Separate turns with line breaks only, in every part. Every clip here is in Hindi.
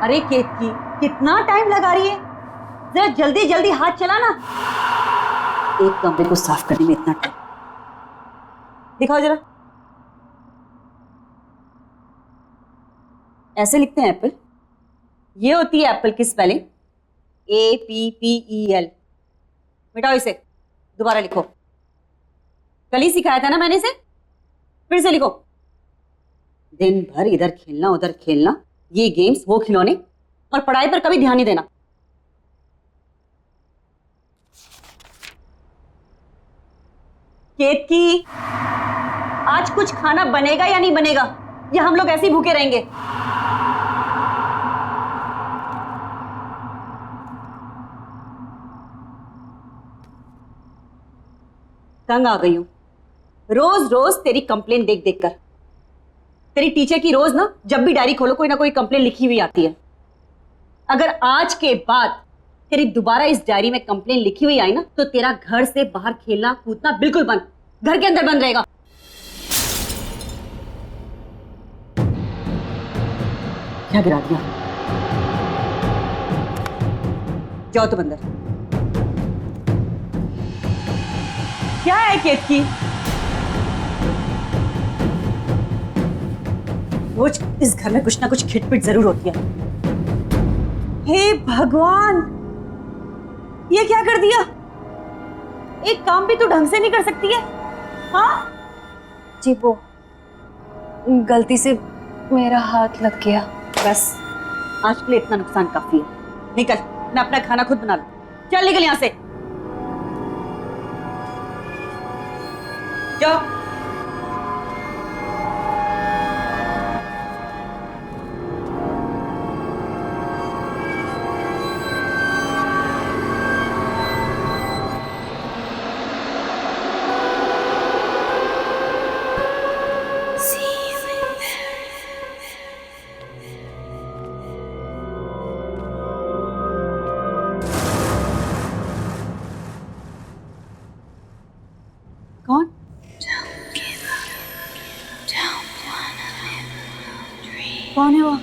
अरे केतकी, कितना टाइम लगा रही है? जरा जल्दी जल्दी हाथ चला ना। एक कमरे को साफ करने में इतना टाइम। दिखाओ जरा। ऐसे लिखते हैं एप्पल। ये होती है एप्पल की स्पेलिंग, APPEL। मिटाओ इसे, दोबारा लिखो। कल ही सिखाया था ना मैंने इसे, फिर से लिखो। दिन भर इधर खेलना उधर खेलना, ये गेम्स वो खिलौने, और पढ़ाई पर कभी ध्यान नहीं देना। केतकी, आज कुछ खाना बनेगा या नहीं बनेगा, या हम लोग ऐसे ही भूखे रहेंगे? तंग आ गई हूं रोज रोज तेरी कंप्लेन देख देख कर। तेरी टीचर की रोज ना, जब भी डायरी खोलो कोई ना कोई कंप्लेन लिखी हुई आती है। अगर आज के बाद तेरी दोबारा इस डायरी में कंप्लेन लिखी हुई आई ना, तो तेरा घर से बाहर खेलना कूदना बिल्कुल बंद, घर के अंदर बंद रहेगा। क्या गिरा दिया? जाओ तुम अंदर। क्या है केतकी? रोज इस घर में कुछ ना कुछ खिटपिट जरूर होती है। हे भगवान, ये क्या कर दिया? एक काम भी तू ढंग से नहीं कर सकती है? हाँ
जी, वो गलती से मेरा हाथ लग गया।
बस आज के लिए इतना नुकसान काफी है। निकल, मैं अपना खाना खुद बना लूं। चल निकल यहां से, जाओ। कौन? कौन है वो?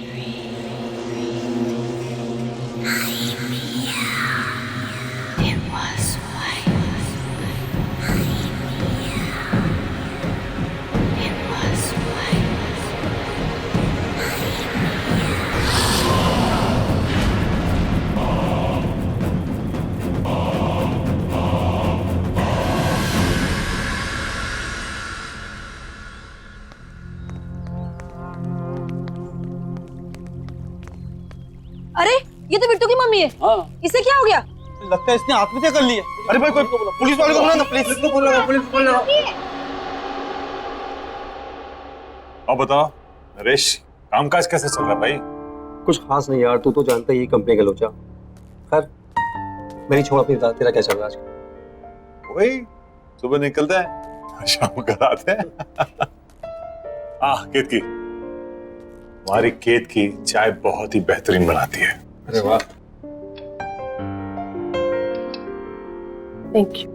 अरे ये तो बिट्टू की मम्मी है।
हाँ।
इसे क्या हो गया?
लगता है इसने आत्महत्या कर ली है। अरे भाई कोई पुलिस वाले को बुला ना, पुलिस को बुला, पुलिस को बुला।
अब बताओ नरेश, कामकाज कैसे चल रहा है भाई?
कुछ खास नहीं यार, तू तो जानता ही है कंपनी का लोचा। खैर मेरी छोड़, अपनी बता, तेरा क्या चल रहा है आजकल?
वही सुबह निकलते हैं, शाम को आते हैं। केतकी, हमारी खेत की चाय बहुत ही बेहतरीन बनाती है।
अरे वाह।
Thank you.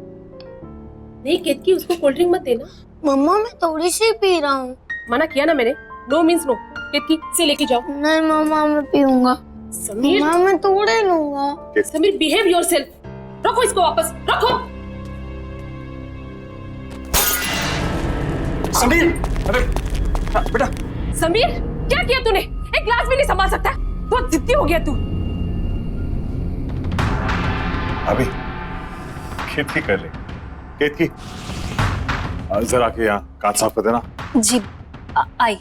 नहीं केतकी, उसको कोल्ड ड्रिंक मत देना।
मम्मा मैं थोड़ी सी पी रहा हूँ।
मना किया ना मैंने, नो मीन्स नो। केतकी से लेके जाओ।
नहीं मम्मा मैं पीऊंगा।
समीर,
मम्मा मैं थोड़े लूंगा।
Sameer behave yourself. रखो इसको वापस, रखो।
समीर, अरे बेटा।
समीर क्या किया तूने? एक ग्लास भी नहीं संभाल सकता? बहुत जिद्दी हो गया तू।
अभी खेत की कर ले। खेत की जरा के यहाँ कांच साफ कर देना।
जी आई।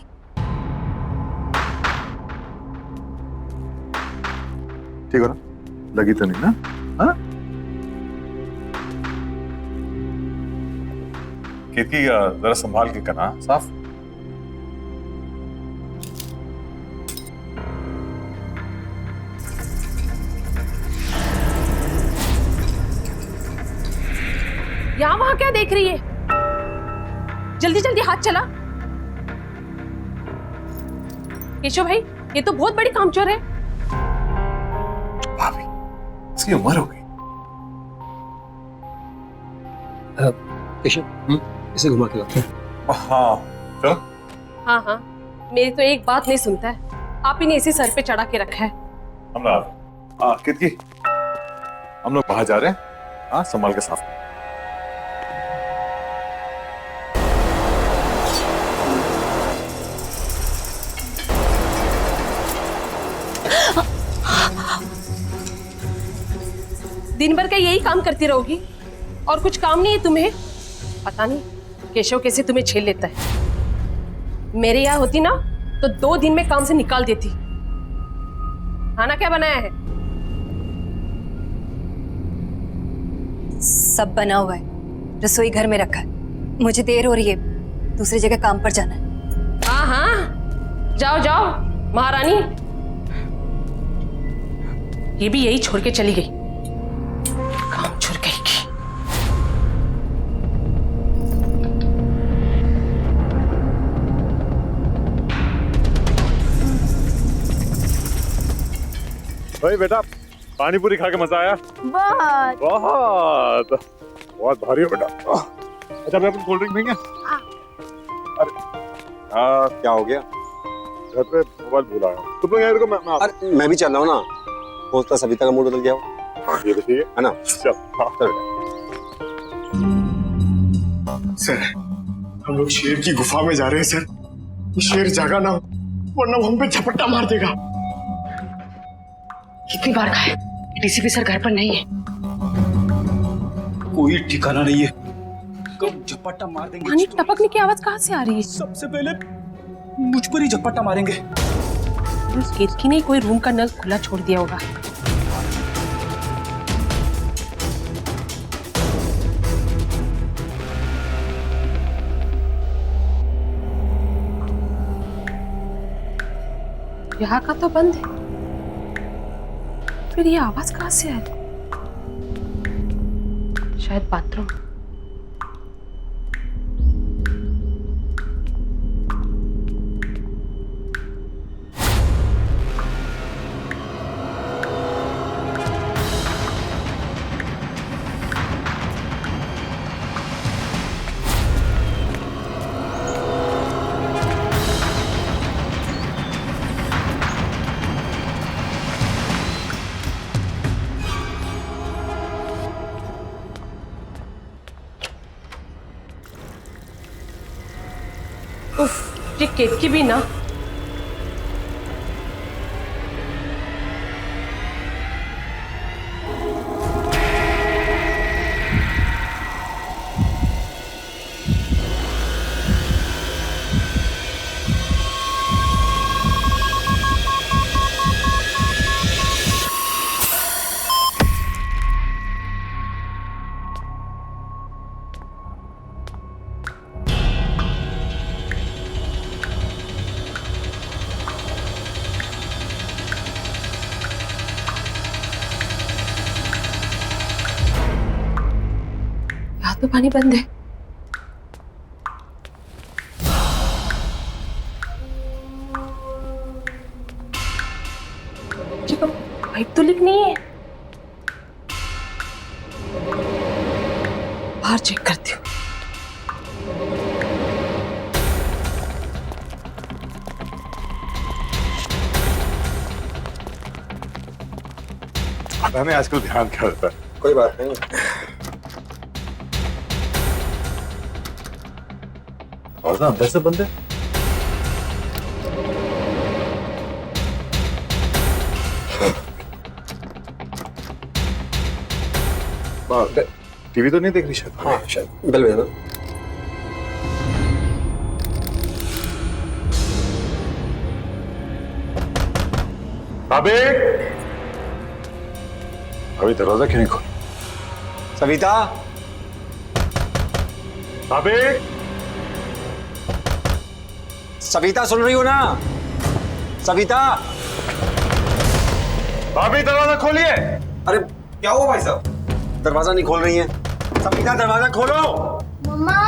ठीक हो ना? लगी तो नहीं ना? हाँ? खेत की जरा संभाल के करना साफ।
यहाँ वहां क्या देख रही है? जल्दी जल्दी हाथ चला। केशव भाई, ये तो बहुत बड़ी कामचोर है।
भाभी, इसकी उम्र हो गई।
केशव, इसे घुमा के लाते हैं।
हाँ चलो।
हाँ हाँ, मेरी तो एक बात नहीं सुनता है। आप ही ने इसे सर पे चढ़ा के रखा है।
हम लोग कितकी हम लोग बाहर जा रहे हैं। हाँ, संभाल के साफ।
दिन भर का यही काम करती रहोगी और कुछ काम नहीं है तुम्हें? पता नहीं केशव कैसे तुम्हें झेल लेता है। मेरे यहाँ होती ना तो 2 दिन में काम से निकाल देती। खाना क्या बनाया है?
सब बना हुआ है, रसोई घर में रखा है। मुझे देर हो रही है, दूसरी जगह काम पर जाना है।
हाँ हाँ, जाओ जाओ महारानी। ये भी यही छोड़ के चली गई, काम छोड़ गई की।
भाई बेटा, पानी पूरी खा के मजा आया?
बहुत।
बहुत बहुत भारी हो बेटा। अच्छा, मैं अपन कोल्ड ड्रिंक पीएंगे? अरे
क्या हो गया?
घर पे मोबाइल भूल आया। तुम लोग यार को मैं
अरे मैं भी चल रहा हूँ ना, हो सकता है सविता का मूड बदल गया हो।
हाँ, ये तो ठीक
है ना?
चल। हाँ।
चल
सर, हम लोग शेर की गुफा में जा रहे हैं सर। ये शेर जागा ना हो, वरना वो हम पे झपट्टा मार देगा।
कितनी बार कहा है, डीसीपी सर घर पर नहीं है।
कोई ठिकाना नहीं है, कब झपट्टा मार देंगे।
पानी टपकने की आवाज कहाँ से आ रही है?
सबसे पहले मुझ पर ही झपट्टा मारेंगे।
उस केतकी ने कोई रूम का नल खुला छोड़ दिया होगा। यहाँ का तो बंद है, फिर ये आवाज कहाँ से आ रही? शायद बाथरूम। उफ, ये केतकी भी ना। यहाँ तो पानी बंद है। पाइप तो लीक नहीं है। बाहर चेक करती हूँ।
मैंने आजकल ध्यान क्या रहता है?
कोई बात नहीं।
और ना अंदर से बंद है। टीवी तो नहीं देख रही शायद?
हाँ शायद बेल बजा।
अबे अभी दरवाजा क्यों नहीं खोल?
सविता,
अबे
सविता सुन रही हो ना? सविता,
भाभी दरवाजा खोलिए।
अरे क्या हुआ भाई साहब? दरवाजा नहीं खोल रही है। सविता दरवाजा खोलो।
मम्मा।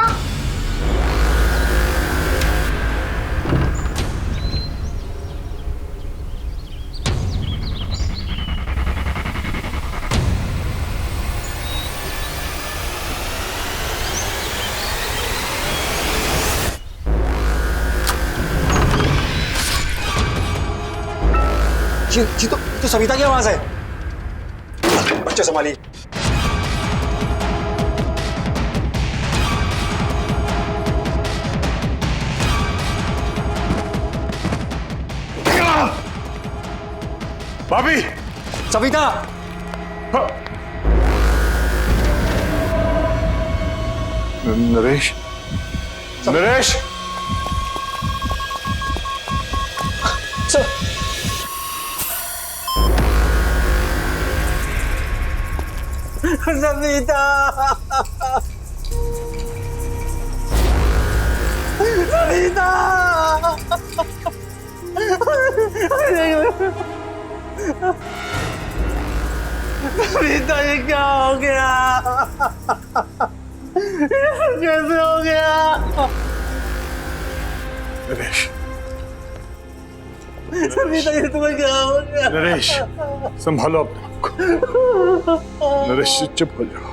जी तो सविता की आवाज है। बच्चे संभालिए।
भाभी।
सविता।
नरेश, नरेश।
सविता। सविता। सविता ये क्या हो गया? कैसे हो गया?
नरेश,
सविता ये तुम्हें क्या हो गया?
नरेश, संभालो अपने आप को। नरेश चुप हो जाओ,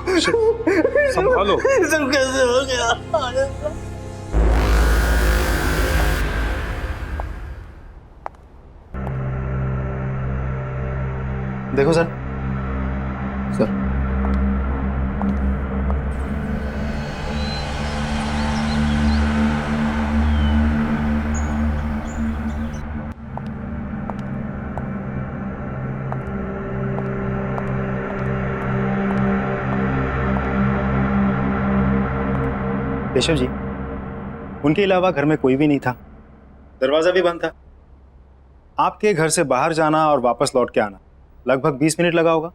संभालो।
सब कैसे हो गया?
देखो सर। सर केशव जी, उनके अलावा घर में कोई भी नहीं था, दरवाजा भी बंद था। आपके घर से बाहर जाना और वापस लौट के आना लगभग 20 मिनट लगा होगा।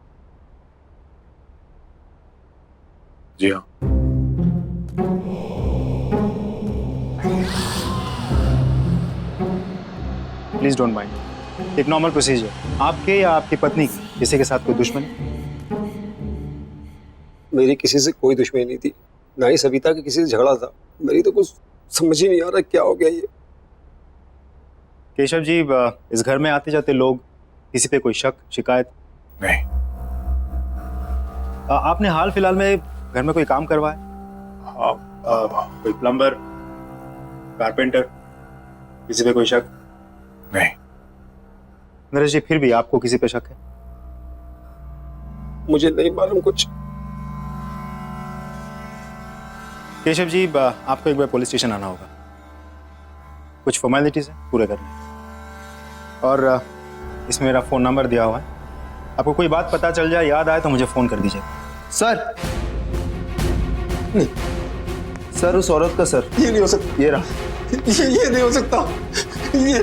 जी हाँ।
प्लीज डोंट माइंड, एक नॉर्मल प्रोसीजर। आपके या आपकी पत्नी की किसी के साथ कोई दुश्मनी?
मेरी किसी से कोई दुश्मनी नहीं थी, ना ही सविता के किसी से झगड़ा था। मेरी तो कुछ समझ ही नहीं आ रहा क्या हो गया ये।
केशव जी, इस घर में आते जाते लोग, किसी पे कोई शक शिकायत?
नहीं।
आपने हाल फिलहाल में घर में कोई काम करवाया? कोई प्लम्बर, कारपेंटर, किसी पे कोई शक?
नहीं।
नरेश जी, फिर भी आपको किसी पे शक है?
मुझे नहीं मालूम कुछ।
केशव जी, आपको एक बार पुलिस स्टेशन आना होगा, कुछ फॉर्मेलिटीज है पूरे करने। और इसमें मेरा फोन नंबर दिया हुआ है, आपको कोई बात पता चल जाए, याद आए तो मुझे फोन कर दीजिए।
सर नहीं, सर उस औरत का सर, ये नहीं हो सकता। ये रहा। ये नहीं हो सकता। ये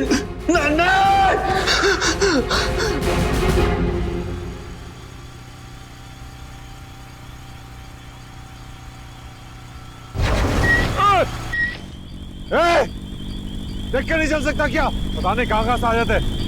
देख के नहीं चल सकता क्या? पता नहीं कहां से आ जाते।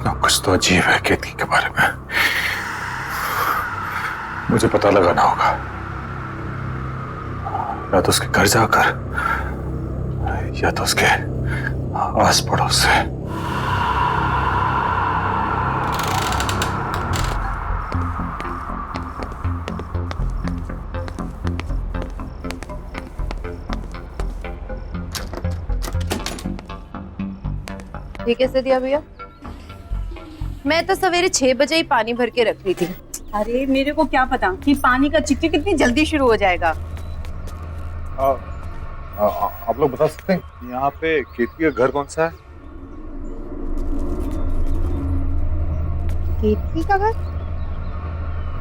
ना कुछ तो अजीब है केतकी के बारे में। मुझे पता लगाना होगा, या तो उसके घर जाकर या तो उसके आस पड़ोस से।
ये कैसे दिया भैया? मैं तो सवेरे 6 बजे ही पानी भर के रख ली थी।
अरे मेरे को क्या पता कि पानी का चिक्की कितनी जल्दी शुरू हो जाएगा।
आप लोग बता सकते हैं यहाँ पे केतकी का घर कौन सा है?
केतकी का घर?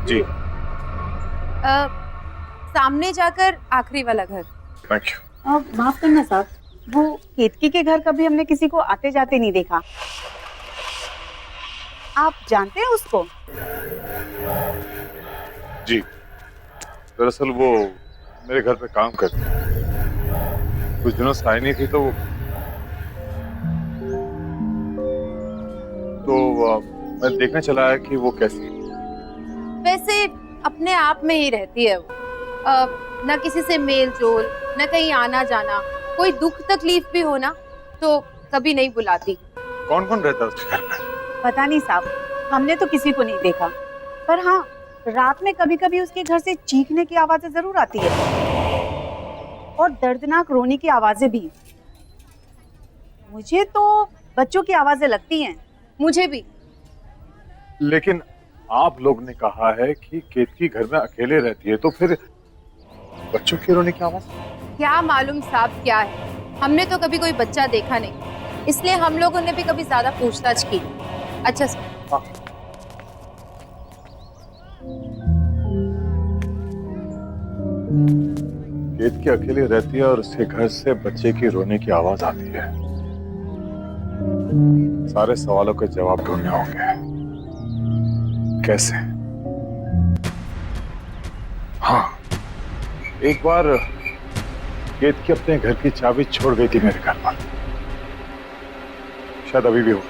जी।
सामने जाकर आखिरी वाला घर।
Thank you.
माफ करना साहब, वो केतकी के घर कभी हमने किसी को आते जाते नहीं देखा। आप जानते हैं उसको?
जी, दरअसल वो मेरे घर पे काम करती है। कुछ दिनों से आई नहीं थी तो मैं देखने चला आया कि वो कैसी है।
वैसे अपने आप में ही रहती है वो। ना किसी से मेल जोल, ना कहीं आना जाना। कोई दुख तकलीफ भी हो ना तो कभी नहीं बुलाती।
कौन कौन रहता है उसके घर में?
पता नहीं साहब, हमने तो किसी को नहीं देखा, पर हाँ रात में कभी कभी उसके घर से चीखने की आवाजें जरूर आती है और दर्दनाक रोने की आवाजें भी। मुझे तो बच्चों की आवाजें लगती हैं।
मुझे भी।
लेकिन आप लोग ने कहा है कि केतकी घर में अकेले रहती है, तो फिर बच्चों की रोने की आवाज?
क्या मालूम साहब क्या है, हमने तो कभी कोई बच्चा देखा नहीं, इसलिए हम लोगों ने भी कभी ज्यादा पूछताछ की। अच्छा सर।
हाँ। केतकी अकेले रहती है और उसके घर से बच्चे की रोने की आवाज आती है। सारे सवालों के जवाब ढूंढने होंगे। कैसे? हाँ, एक बार केतकी अपने घर की चाबी छोड़ गई थी मेरे घर पर, शायद अभी भी हो।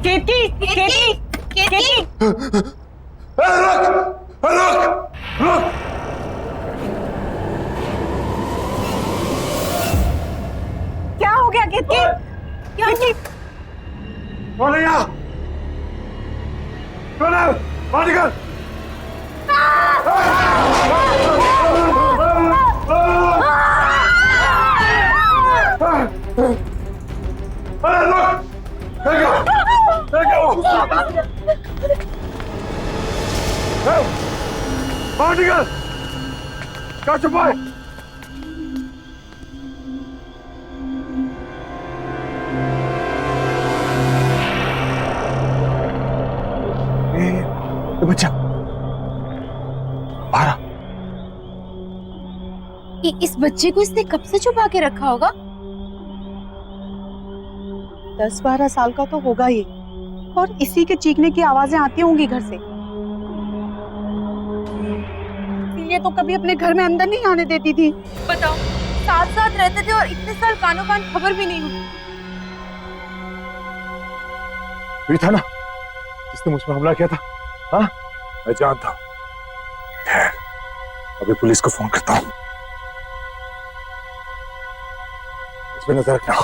केतकी केतकी केतकी क्या हो गया केतकी? क्या
कौन है यहाँ? कौन है? बाहर निकल! अरे रुक! देखो! देखो! बाहर निकल! क्या छुपा है? ये बच्चा बाहर आ।
इस बच्चे को इसने कब से छुपा के रखा होगा?
10-12 साल का तो होगा ही, और इसी के चीखने की आवाजें आती होंगी घर से। ये तो कभी अपने घर में अंदर नहीं आने देती थी।
बताओ, साथ साथ रहते थे और इतने साल कानों कान खबर भी नहीं हुई।
ये था ना जिसने मुझ पर हमला किया था? हाँ, मैं जानता हूँ। खैर, अभी पुलिस को फोन करता हूँ। इस पे नजर रखना।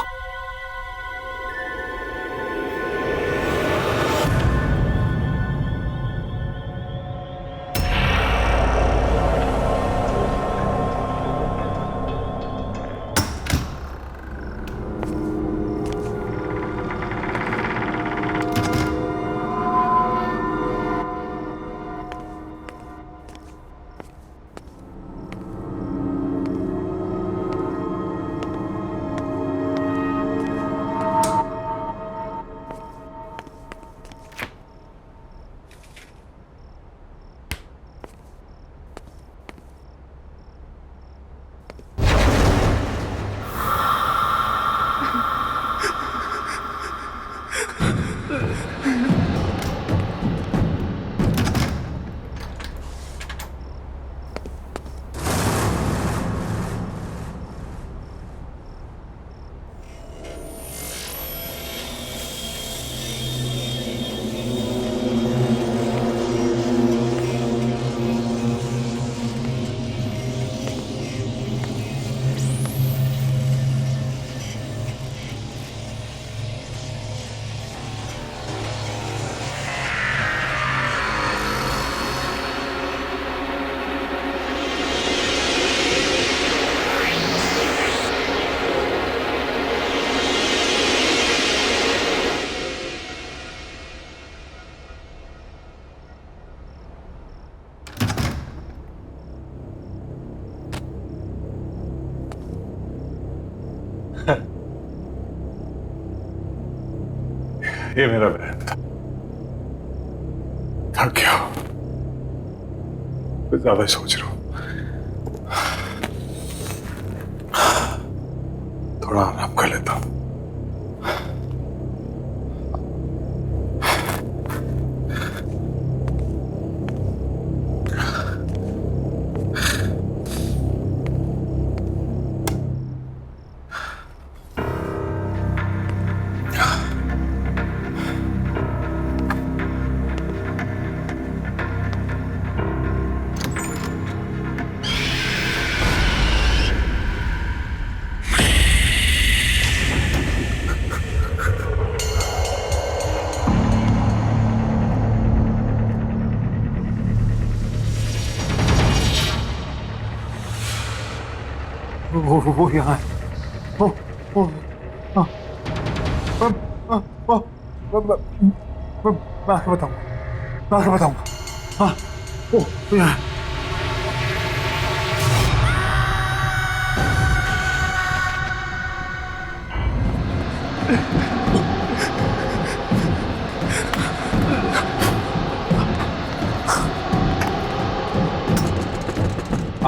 ये मेरा बहन था। थक गया, मैं ज्यादा सोच रहा हूं। थोड़ा आराम कर लेता हूं। वो यहाँ है। मैं आपको बताऊंगा। हाँ, वो यहाँ है।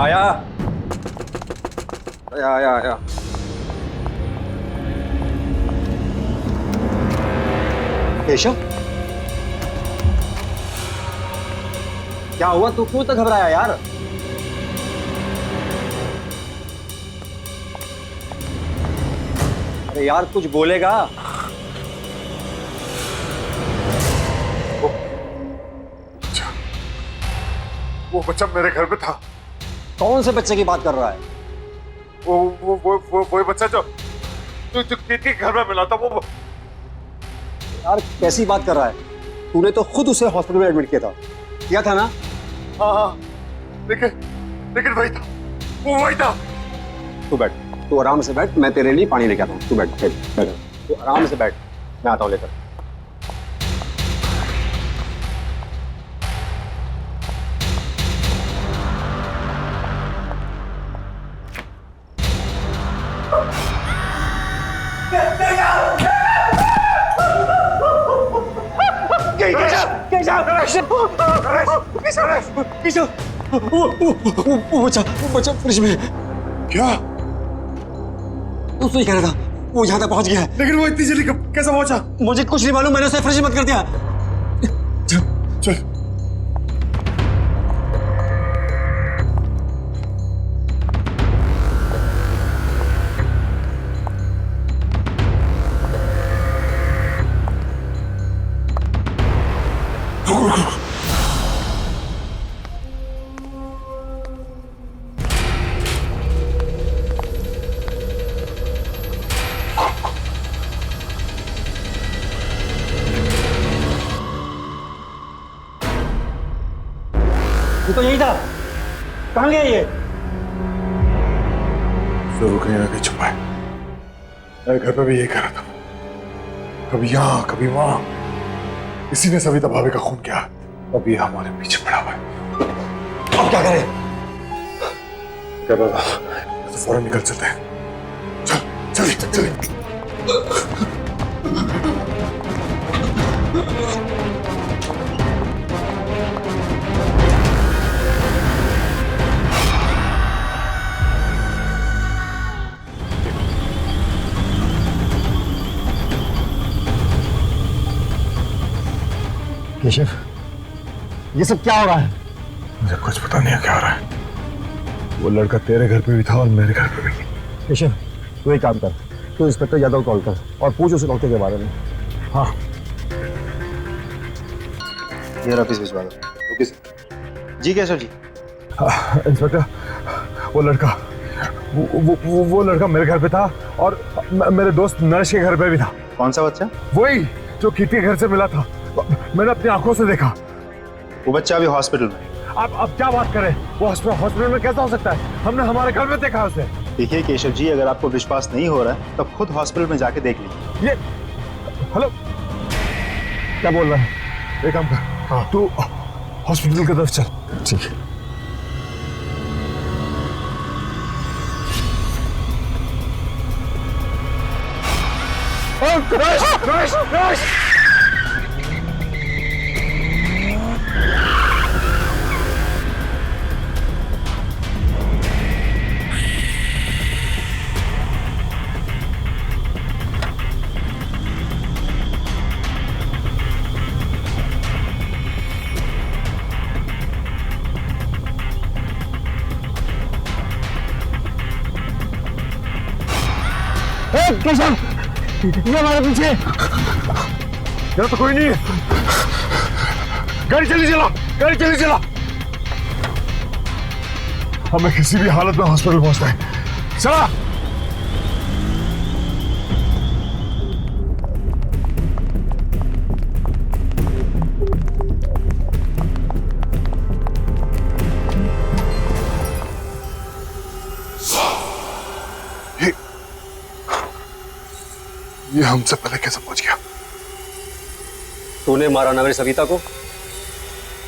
आया आया आया आया। केशव, क्या हुआ? तू क्यों तो घबराया यार? अरे अरे यार कुछ बोलेगा।
वो बच्चा मेरे घर पे था।
कौन से बच्चे की बात कर रहा है?
वो बच्चा जो केत के घर में मिला था। वो
यार कैसी बात कर रहा है? तूने तो खुद उसे हॉस्पिटल में एडमिट किया था ना?
हाँ, लेकिन वही था, वो वही था।
तू बैठ, तू आराम से बैठ, मैं तेरे लिए पानी लेकर आता हूँ। तू बैठ, तू आराम से बैठ, मैं आता हूँ लेकर। वो बच्चा फ्रिज में।
क्या?
तू तो ही कह रहा था वो यहाँ तक पहुंच गया है।
लेकिन वो इतनी जल्दी कैसे पहुंचा?
मुझे कुछ नहीं मालूम, मैंने उसे फ्रिज में बंद कर दिया।
चल।
तू तो यही था, कहाँ गया ये?
जरूर कहीं ना कहीं छुपा है। मेरे घर पे भी यही करा था, कभी यहाँ कभी वहां। इसी ने सविता भाभी का खून किया, अभी हमारे पीछे पड़ा हुआ है।
अब क्या करें?
कह रहा था तो फौरन निकल चलते हैं। चल।
केशव, ये सब क्या हो रहा है?
मुझे कुछ पता नहीं है क्या हो रहा है। वो लड़का तेरे घर पे भी था और मेरे घर पे भी।
केशव, तू एक काम कर, तू इंस्पेक्टर यादव को कॉल कर और पूछ उसे डॉक्टर के बारे में। हाँ,
ये ऑफिस भिजवा दो। Okay sir. जी केशव जी।
इंस्पेक्टर, वो लड़का मेरे घर पे था और मेरे दोस्त नरेश के घर पे भी था।
कौन सा बच्चा?
वही जो कीर्ति के घर से मिला था, मैंने अपनी आंखों से देखा।
वो बच्चा अभी हॉस्पिटल में।
अब क्या बात करें? वो हॉस्पिटल में कैसा हो सकता है? हमने हमारे घर में देखा उसे।
देखिए केशव जी, अगर आपको विश्वास नहीं हो रहा है तब खुद हॉस्पिटल में जाके देख लीजिए।
ये हेलो, क्या बोल रहा है? एक काम कर, हाँ तू हॉस्पिटल की तरफ चल। ठीक है। नरेश!
केशव, ये हमारे पीछे।
यहाँ तो कोई नहीं है। गाड़ी चली चला। हमें किसी भी हालत में हॉस्पिटल पहुंचना है। चला। ये हमसे पहले कैसे पहुंच गया?
तूने मारा ना मेरी सविता को,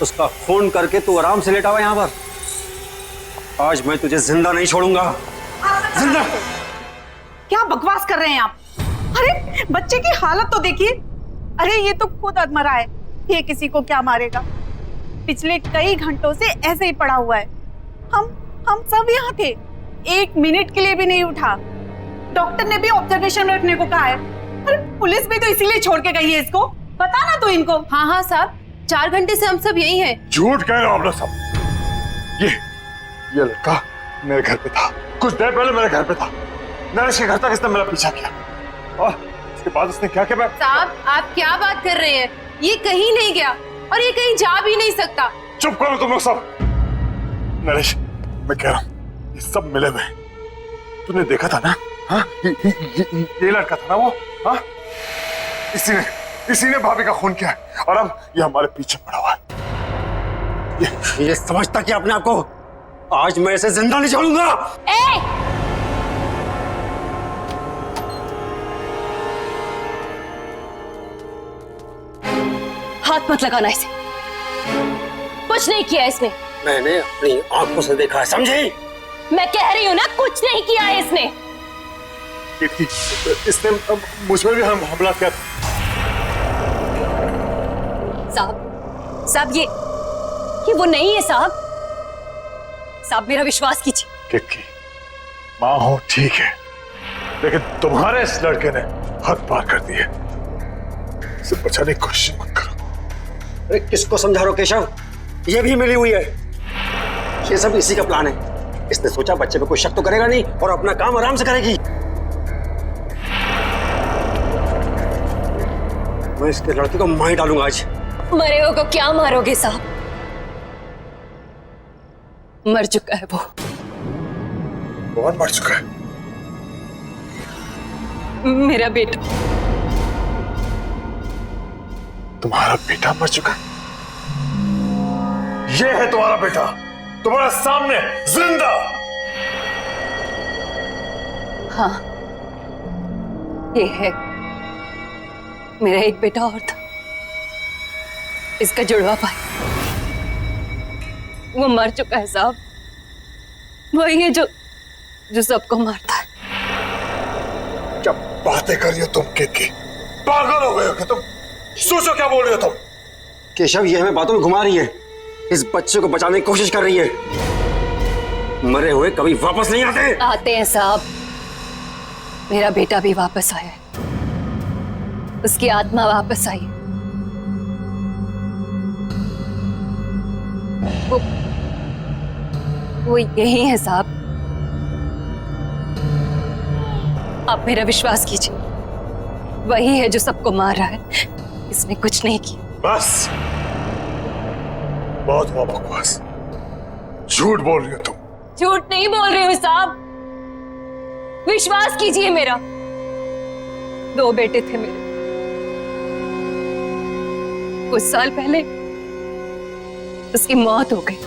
उसका फोन करके तू आराम से लेटा हुआ यहाँ पर। आज मैं तुझे जिंदा नहीं छोड़ूंगा। जिंदा?
क्या बकवास कर रहे हैं आप? अरे बच्चे की हालत तो देखिए। अरे ये तो खुद अधमरा है, ये किसी को क्या मारेगा? पिछले कई घंटों से ऐसे ही पड़ा हुआ है। हम सब यहाँ थे, 1 मिनट के लिए भी नहीं उठा। डॉक्टर ने भी ऑब्जर्वेशन में रखने को कहा है। अरे पुलिस भी तो इसीलिए छोड़ के गई है इसको। बता ना तू इनको।
हाँ साहब, 4 घंटे से हम सब यही हैं।
झूठ कह रहे हो आप लोग सब। ये लड़का मेरे घर पे था, कुछ देर पहले मेरे घर पे था। नरेश के घर तक इसने मेरा पीछा किया। और इसके बाद उसने क्या किया?
साहब आप क्या बात कर रहे हैं? ये कहीं नहीं गया और ये कहीं जा भी नहीं सकता।
चुप करो तुम लोग सब। नरेश, मैं कह रहा हूँ ये सब मिले हुए हैं। तूने देखा था ना? हाँ, ये लड़का था ना वो? हाँ, इसी ने भाभी का खून किया है और अब ये हमारे पीछे पड़ा हुआ है।
ये समझता कि अपने आप को आज मैं इसे जिंदा नहीं छोड़ूंगा।
हाथ मत लगाना इसे, कुछ नहीं किया इसने।
मैंने अपनी आंखों से देखा है, समझी?
मैं कह रही हूँ ना, कुछ नहीं किया है इसने।
इसने मुझ पर भी हमला किया।
साहब ये वो नहीं है साहब। साहब मेरा विश्वास कीजिए।
किक्की, माँ हो ठीक है, लेकिन तुम्हारे इस लड़के ने हद पार कर दी है। इसे बचाने की कोशिश मत करो।
अरे किसको समझा रहे हो केशव? ये भी मिली हुई है। ये सब इसी का प्लान है। इसने सोचा बच्चे पे कोई शक तो करेगा नहीं और अपना काम आराम से करेगी। मैं इसके लड़के को मार डालूंगा आज।
मरे हो को क्या मारोगे साहब? मर चुका है वो।
कौन मर चुका है?
मेरा बेटा।
तुम्हारा बेटा मर चुका है? ये है तुम्हारा बेटा, तुम्हारे सामने जिंदा।
हाँ, ये है। मेरा एक बेटा और था, इसका जुड़वा भाई। वो मर चुका है साहब। वही है जो सबको मारता है।
क्या बातें कर रही हो तुम किक्की? पागल हो गए हो क्या तुम? सोचो क्या बोल रही हो तुम?
केशव ये हमें बातों में घुमा रही है। इस बच्चे को बचाने की कोशिश कर रही है। मरे हुए कभी वापस नहीं आते।
आते हैं साहब। मेरा बेटा भी वापस आया है, उसकी आत्मा वापस आई है। वो यही है साहब। आप मेरा विश्वास कीजिए, वही है जो सबको मार रहा है। इसने कुछ नहीं किया।
बस, बहुत हुआ बकवास। झूठ बोल रही हो तुम।
झूठ नहीं बोल रही हूँ साहब, विश्वास कीजिए मेरा। 2 बेटे थे मेरे। कुछ साल पहले उसकी मौत हो गई।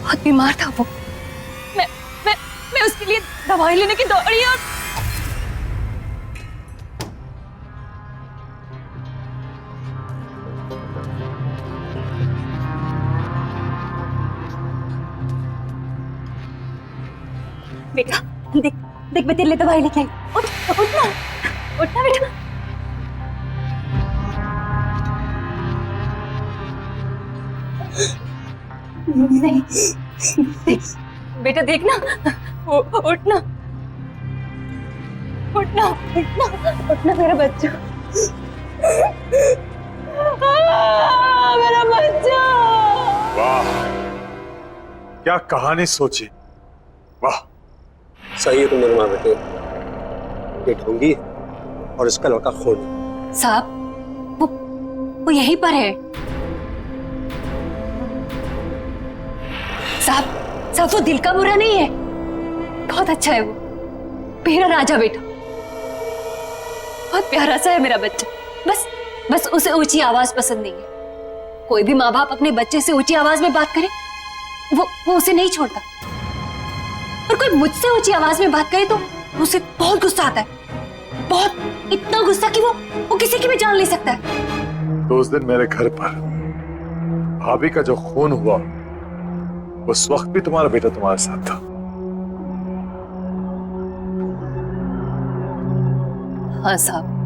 बहुत बीमार था वो। मैं उसके लिए दवाई लेने की दौड़ी और बेटा देख देख, मैं तेरे लिए दवाई लेके आई। उठना उठना बेटा। नहीं देख बेटा, देखना। उठना उठना उठना उठना मेरा बच्चा। मेरा बच्चा।
वाह, क्या कहानी सोची। वाह,
सही है तुम दोनों माँ बेटे। ये ढूंढी और इसका लड़का खून।
साहब वो यहीं पर है। साहब वो दिल का बुरा नहीं है, बहुत अच्छा है वो। मेरा राजा बेटा, बहुत प्यारा सा है मेरा बच्चा। बस उसे ऊंची आवाज पसंद नहीं है। कोई भी माँ बाप अपने बच्चे से ऊंची आवाज में बात करे वो उसे नहीं छोड़ता। और कोई मुझसे ऊंची आवाज में बात करे तो उसे बहुत गुस्सा आता है। बहुत, इतना गुस्सा कि वो किसी की भी जान ले सकता है।
तो उस दिन मेरे घर पर भाभी का जो खून हुआ, उस वक्त भी तुम्हारा बेटा तुम्हारे साथ था।
हाँ साहब।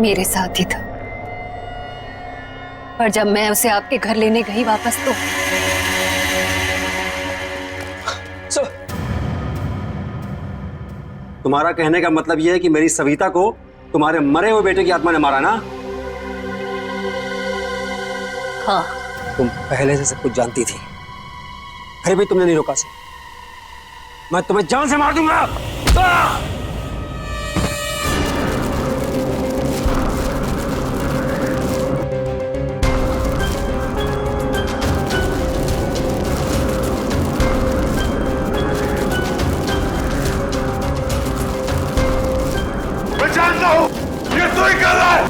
मेरे साथ ही था, पर जब मैं उसे आपके घर लेने गई वापस तो
तुम्हारा कहने का मतलब यह है कि मेरी सविता को तुम्हारे मरे हुए बेटे की आत्मा ने मारा ना?
हाँ।
तुम पहले से सब कुछ जानती थी, फिर भी तुमने नहीं रोका से। मैं तुम्हें जान से मार दूंगा।
मैं जानता हूं ये तू ही कर रहा है।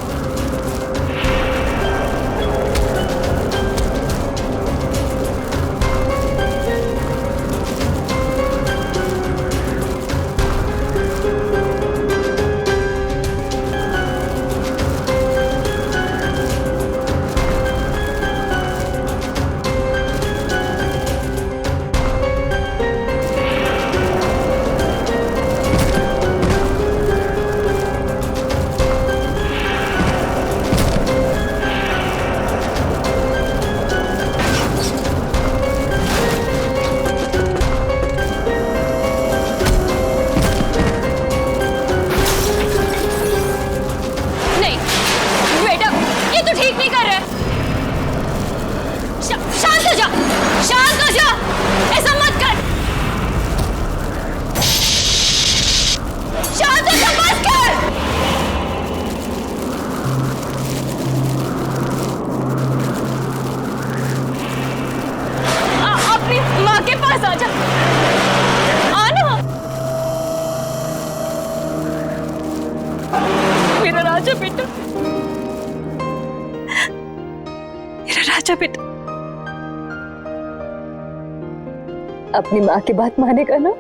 नहीं बेटा, ये तो ठीक नहीं कर रहे। शांत हो जा, शांत हो जा, ऐसा मत कर। शांत हो जा, बस कर। अपनी माँ के पास आ जा, आना। मेरा राजा बेटा, मेरा राजा बेटा, अपनी माँ की बात मानेगा ना?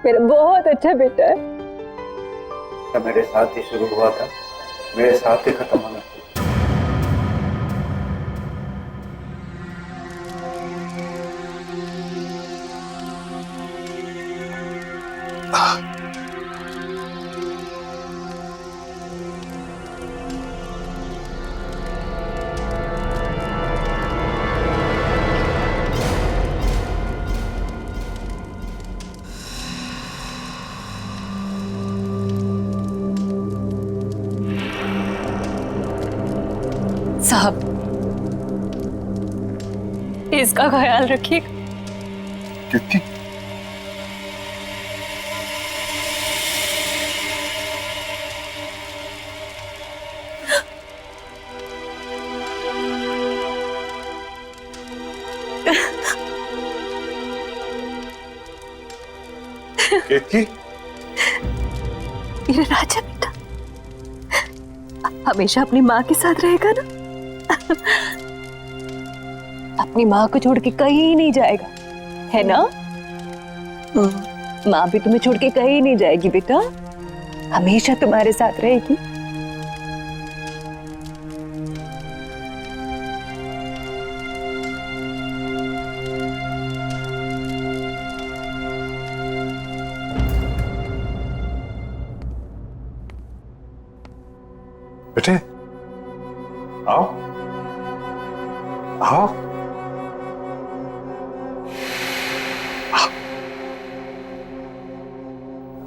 मेरा बहुत अच्छा बेटा है।
मेरे साथ ही शुरू हुआ था, मेरे साथ ही खत्म होना।
साहब, इसका ख्याल रखिएगा।
कितनी केतकी?
मेरा राजा बेटा हमेशा अपनी माँ के साथ रहेगा ना? अपनी माँ को छोड़ के कहीं नहीं जाएगा, है ना? माँ भी तुम्हें छोड़ के कहीं नहीं जाएगी बेटा, हमेशा तुम्हारे साथ रहेगी।
बेटे आओ आओ।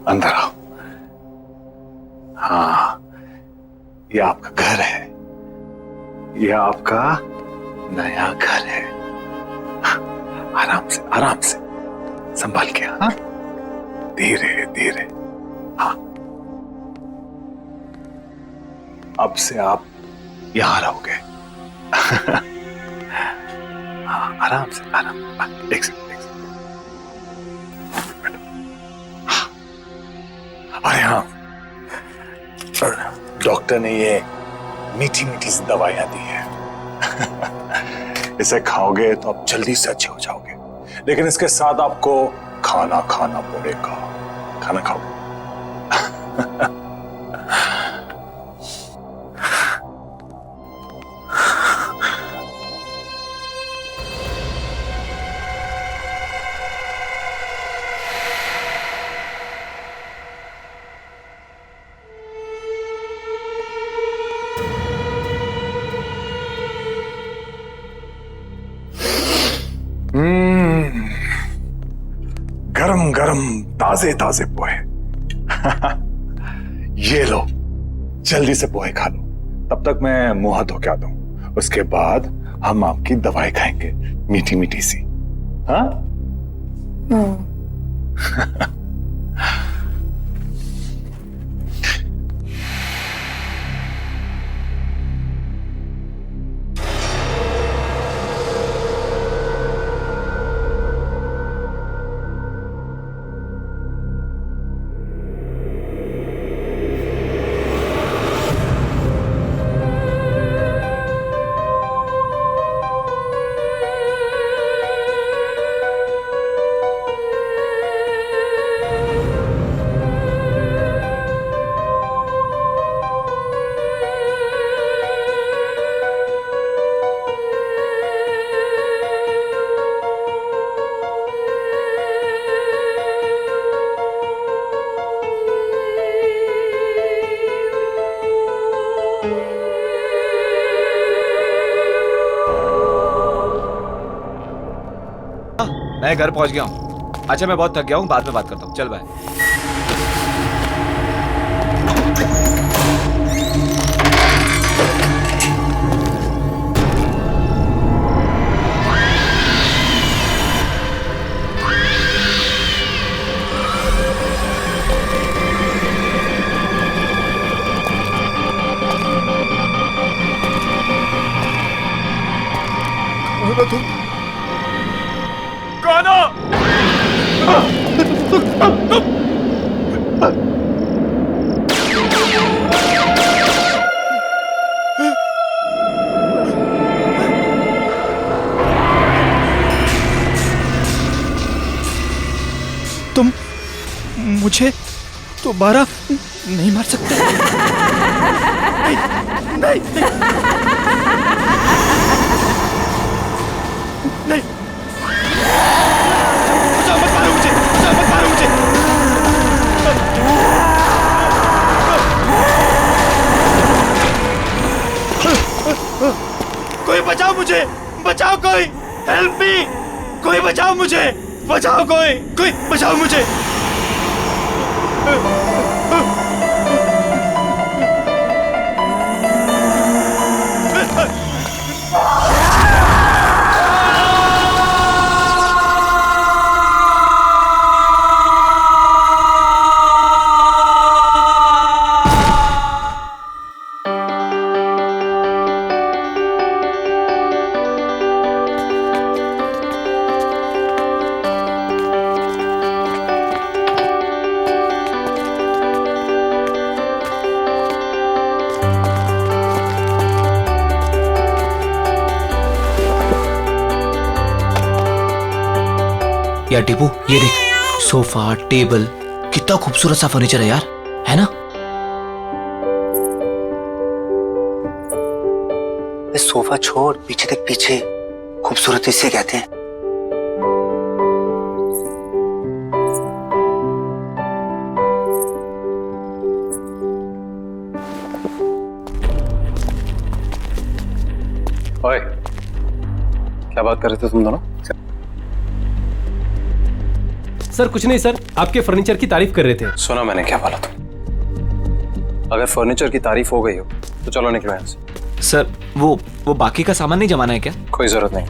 अंदर आओ। हाँ, ये आपका घर है, ये आपका नया घर है। आराम से संभाल के। हाँ, धीरे धीरे। हाँ, अब से आप यहां रहोगे। हाँ, आराम से। एक सेकंड। अरे हाँ, डॉक्टर ने ये मीठी मीठी सी दवाइयां दी है। इसे खाओगे तो आप जल्दी से अच्छे हो जाओगे, लेकिन इसके साथ आपको खाना खाना पड़ेगा। खाना खाओगे? गरम गरम ताजे ताजे पोहे। ये लो, जल्दी से पोहे खा लो, तब तक मैं मुंह हाथ धो के आता हूं। उसके बाद हम आपकी दवाई खाएंगे, मीठी मीठी सी। हाँ?
मैं घर पहुंच गया हूँ। अच्छा मैं बहुत थक गया हूँ, बाद में बात करता हूँ। चल बाय। तुम मुझे दोबारा नहीं मार सकते। नहीं, नहीं, नहीं। बचाओ, मत मारो मुझे, बचाओ, मत मारो मुझे। कोई बचाओ मुझे, बचाओ कोई, हेल्प मी, कोई बचाओ मुझे, बचाओ कोई बचाओ मुझे।
यार टीपू, ये देख, सोफा, टेबल, कितना खूबसूरत सा फर्नीचर है यार, है ना?
सोफा छोड़, पीछे देख, पीछे खूबसूरत इसे कहते हैं।
ओए, क्या बात कर रहे थे तुम दोनों?
सर कुछ नहीं सर, आपके फर्नीचर की तारीफ कर रहे थे।
सुना मैंने क्या बोला था? अगर फर्नीचर की तारीफ हो गई हो तो चलो निकलो यहाँ से।
सर वो बाकी का सामान नहीं जमाना है क्या?
कोई जरूरत नहीं,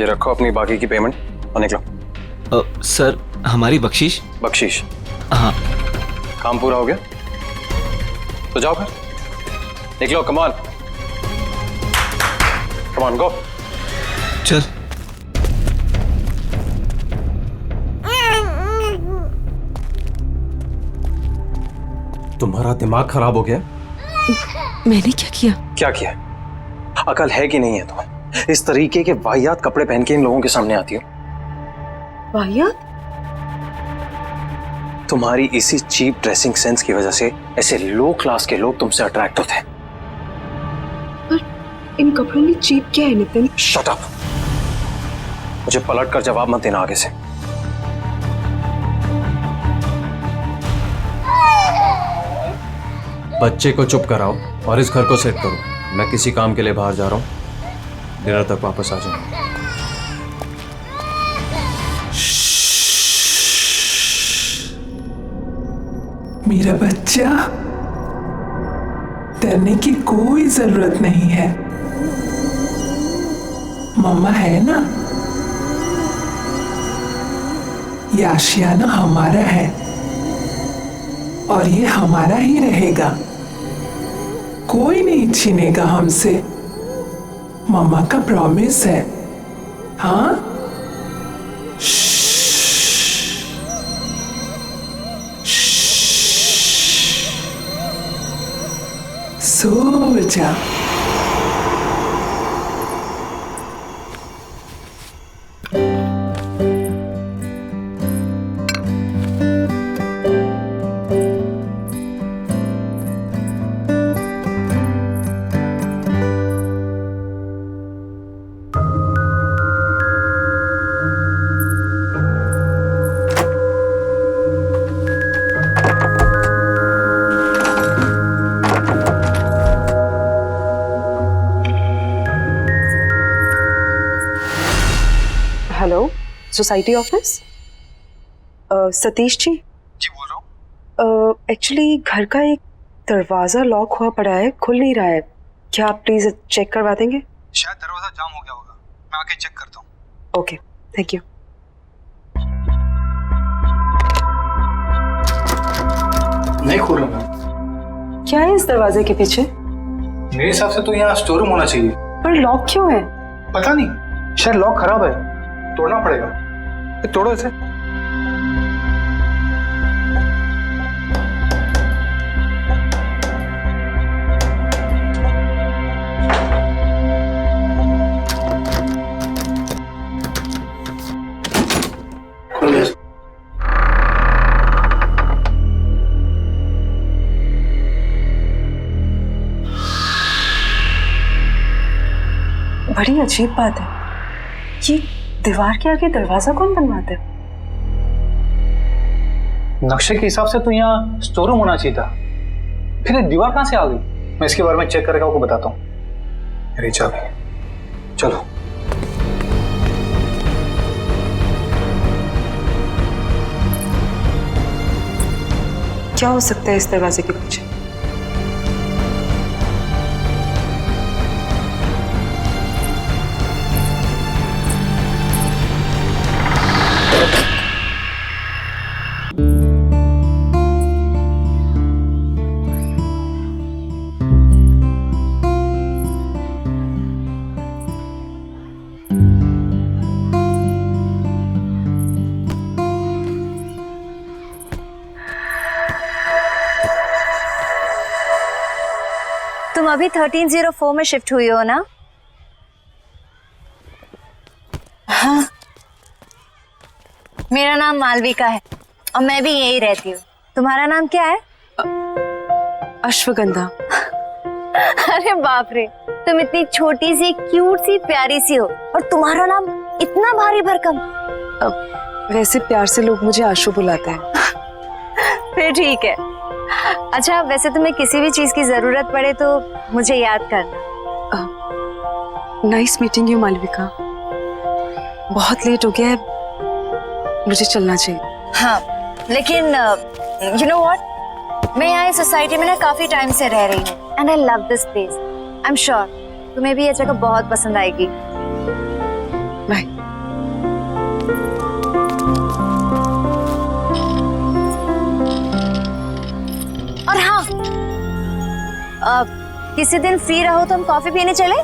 ये रखो अपनी बाकी की पेमेंट और निकलो।
सर हमारी बख्शीश?
बख्शीश?
हाँ।
काम पूरा हो गया तो जाओ फिर, निकलो। कम ऑन, कम ऑन, गो।
चल।
तुम्हारा दिमाग खराब हो गया?
मैंने क्या किया?
क्या किया? अकल है कि नहीं है तुम्हें? इस तरीके के वाहियात कपड़े पहन के इन लोगों के सामने आती हो।
वाहियात?
तुम्हारी इसी चीप ड्रेसिंग सेंस की वजह से ऐसे लो क्लास के लोग तुमसे अट्रैक्ट होते हैं।
पर इन कपड़ों में चीप क्या है नितिन?
शट अप, मुझे पलट कर जवाब मत देना आगे से। बच्चे को चुप कराओ और इस घर को सेट करो। मैं किसी काम के लिए बाहर जा रहा हूँ, डिनर तक वापस आ जाऊंगा।
मेरा बच्चा, डरने की कोई जरूरत नहीं है। मम्मा है ना, ये आशियाना हमारा है और ये हमारा ही रहेगा, कोई नहीं छीनेगा हमसे। मम्मा का प्रॉमिस है। हाँ, सो जा।
Hello, society office? Satish ji?
जी बोल रहा हूँ।
एक्चुअली घर का एक दरवाज़ा लॉक हुआ पड़ा है, खुल नहीं रहा है। क्या आप प्लीज़ चेक करवा देंगे?
शायद दरवाजा जाम हो गया होगा, मैं आके चेक करता हूँ।
Okay, thank you.
नहीं खुल रहा।
क्या है इस दरवाजे के पीछे?
मेरे हिसाब से तो यहाँ स्टोर रूम होना चाहिए।
पर लॉक क्यों है?
पता नहीं, शायद लॉक खराब है, तोड़ना पड़ेगा। तोड़ो इसे।
बड़ी अजीब बात है, ये दीवार के आगे दरवाजा कौन बनवाता है?
नक्शे के हिसाब से तो यहाँ स्टोर रूम होना चाहिए था, फिर ये दीवार कहाँ से आ गई? मैं इसके बारे में चेक करके आपको बताता हूँ। मेरी चाबी, चलो।
क्या हो सकता है इस दरवाजे के पीछे?
तुम अभी 1304 में शिफ्ट हुई हो ना?
हाँ।
मेरा नाम मालविका है और मैं भी यही रहती हूँ। तुम्हारा नाम क्या है?
अश्वगंधा।
अरे बाप रे, तुम इतनी छोटी सी, क्यूट सी, प्यारी सी हो और तुम्हारा नाम इतना भारी भरकम।
वैसे प्यार से लोग मुझे आशु बुलाते हैं।
फिर ठीक है। अच्छा, वैसे तुम्हें किसी भी चीज की जरूरत पड़े तो मुझे याद करना।
Nice meeting you Malvika. बहुत लेट हो गया है, मुझे चलना चाहिए।
हाँ, लेकिन यू नो व्हाट, मैं यहाँ इस सोसाइटी में ना काफी टाइम से रह रही हूँ and I love this place. I am sure तुम्हें भी ये जगह बहुत पसंद आएगी।
बाय।
और हाँ, किसी दिन फ्री रहो तो हम कॉफी पीने चले?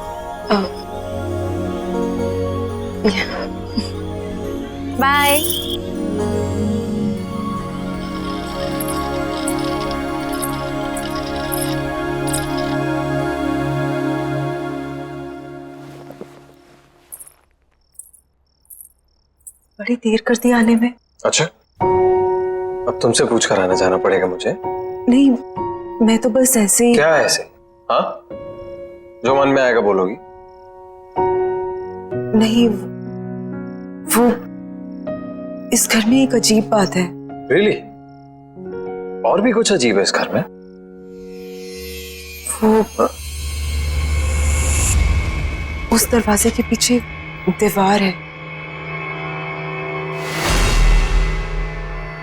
बाय।
बड़ी देर कर दी आने में।
अच्छा, अब तुमसे पूछ कर आना जाना पड़ेगा मुझे?
नहीं, मैं तो बस ऐसे ही।
क्या ऐसे? हाँ, जो मन में आएगा बोलोगी?
नहीं, वो इस घर में एक अजीब बात है।
Really? और भी कुछ अजीब है इस घर में?
वो उस दरवाजे के पीछे दीवार है।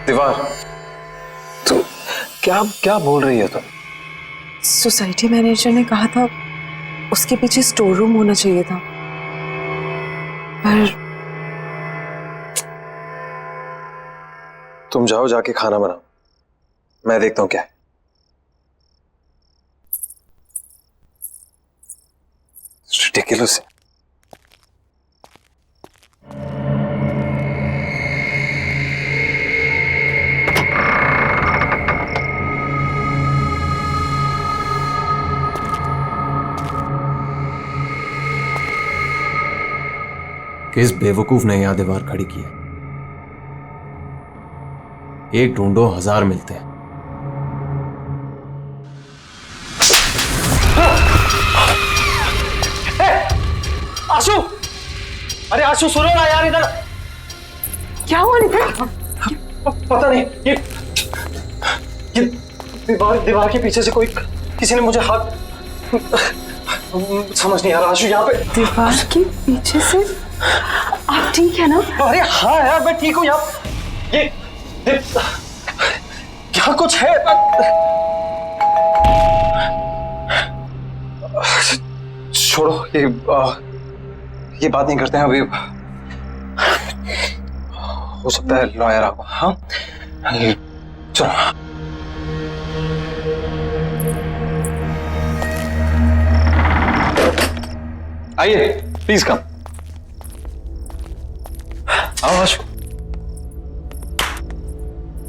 दीवार? तो क्या क्या बोल रही है तुम?
सोसाइटी मैनेजर ने कहा था उसके पीछे स्टोर रूम होना चाहिए था, पर
तुम जाओ, जाके खाना बनाओ, मैं देखता हूं क्या है। Ridiculous.
किस बेवकूफ ने यहां दीवार खड़ी की है? एक ढूंढो 1000 मिलते हैं।
आशु, अरे आशु सुनो ना यार, इधर
क्या हुआ नितिन?
पता नहीं, ये दीवार के पीछे से कोई, किसी ने मुझे हाथ, समझ नहीं आ रहा आशु, यहाँ पे
दीवार के पीछे से? आप ठीक है ना?
अरे हाँ यार मैं ठीक हूँ यार, ये क्या कुछ है? छोड़ो, ये बात नहीं करते हैं अभी, हो सकता है लॉयर आपको। हाँ चलो। आइए प्लीज कम। आओ आशु।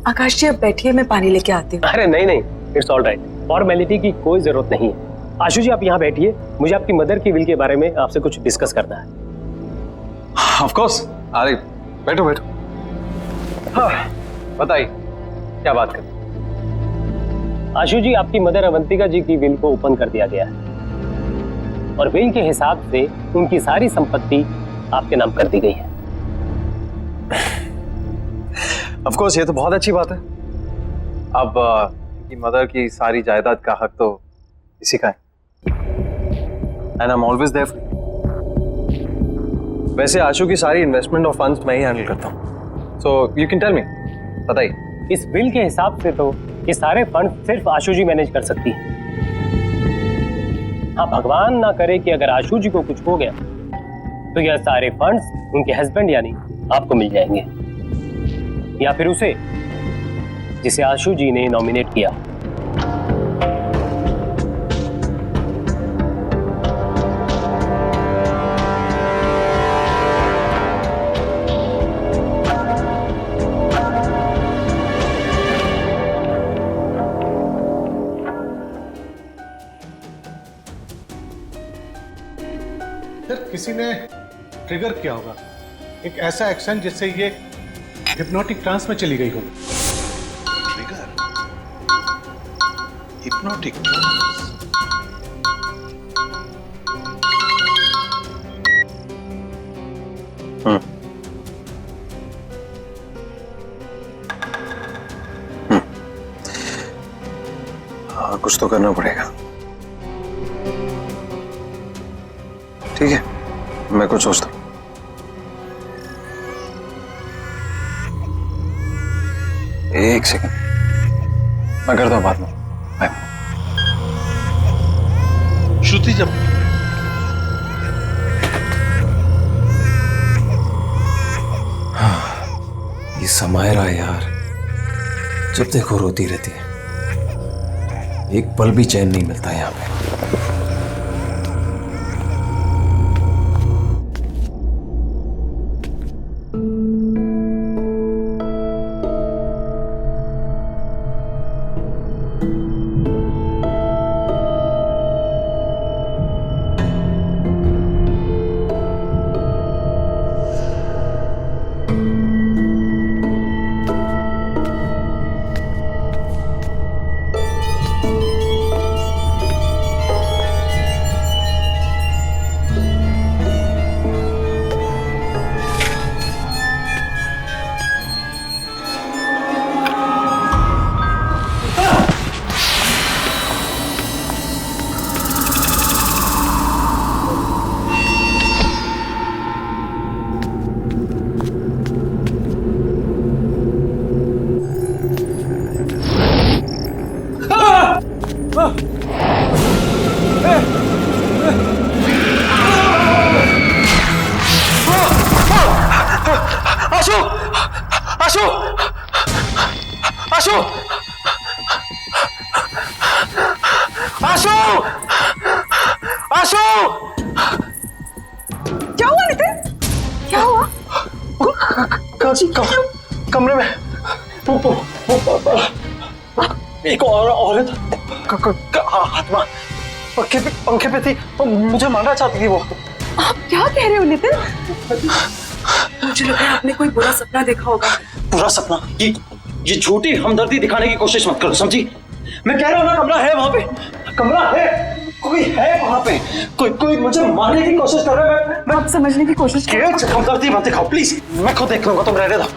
आकाश जी अब बैठिए, मैं पानी लेके आती हूँ।
अरे नहीं नहीं, इट्स ऑल राइट, फॉर्मेलिटी की कोई जरूरत नहीं है। आशु जी आप यहाँ बैठिए, मुझे आपकी मदर की विल के बारे में आपसे कुछ डिस्कस करना है।
ऑफ कोर्स, अरे बैठो बैठो। हाँ बताइए क्या बात कर।
आशु जी आपकी मदर अवंतिका जी की विल को ओपन कर दिया गया है और विल के हिसाब से उनकी सारी संपत्ति आपके नाम कर दी गई है।
ऑफ कोर्स ये तो बहुत अच्छी बात है। अब उनकी मदर की सारी जायदाद का हक तो इसी का है, and I am always there. वैसे आशु की सारी इन्वेस्टमेंट और फंड्स मैं ही हैंडल करता हूँ, so you can tell me, बताइए।
इस बिल के हिसाब से तो ये सारे फंड सिर्फ आशु जी मैनेज कर सकती है। हाँ भगवान ना करे कि अगर आशु जी को कुछ हो गया तो यह सारे फंड्स उनके हस्बैंड यानी आपको मिल जाएंगे, या फिर उसे जिसे आशु जी ने नॉमिनेट किया।
किसी ने ट्रिगर किया होगा एक ऐसा एक्शन जिससे ये हिप्नोटिक ट्रांस में चली गई हो। ट्रिगर? Hypnotic trance?
हाँ कुछ तो करना पड़ेगा। ठीक है मैं कुछ सोचता हूँ। एक सेकंड, मैं करता हूँ बाद में।
श्रुति जब
ये समायरा यार, जब देखो रोती रहती है, एक पल भी चैन नहीं मिलता यहाँ पे।
आशु! आशु!
क्या हुआ नितिन? क्या हुआ?
कमरे में एक औरत आत्मा पंखे पे थी, मुझे मारना चाहती थी वो।
आप क्या कह रहे हो नितिन? मुझे लगा आपने कोई बुरा सपना देखा होगा।
पूरा सपना? ये झूठी हमदर्दी दिखाने की कोशिश मत करो, समझी? मैं कह रहा हूँ ना, कमरा है वहां पे, कमरा है, कोई है वहां पे, कोई मुझे मारने की कोशिश कर रहा है। मैं
आप समझने की कोशिश करो।
हमदर्दी मत दिखाओ प्लीज, मैं खुद देख लूंगा, तुम रहने दो।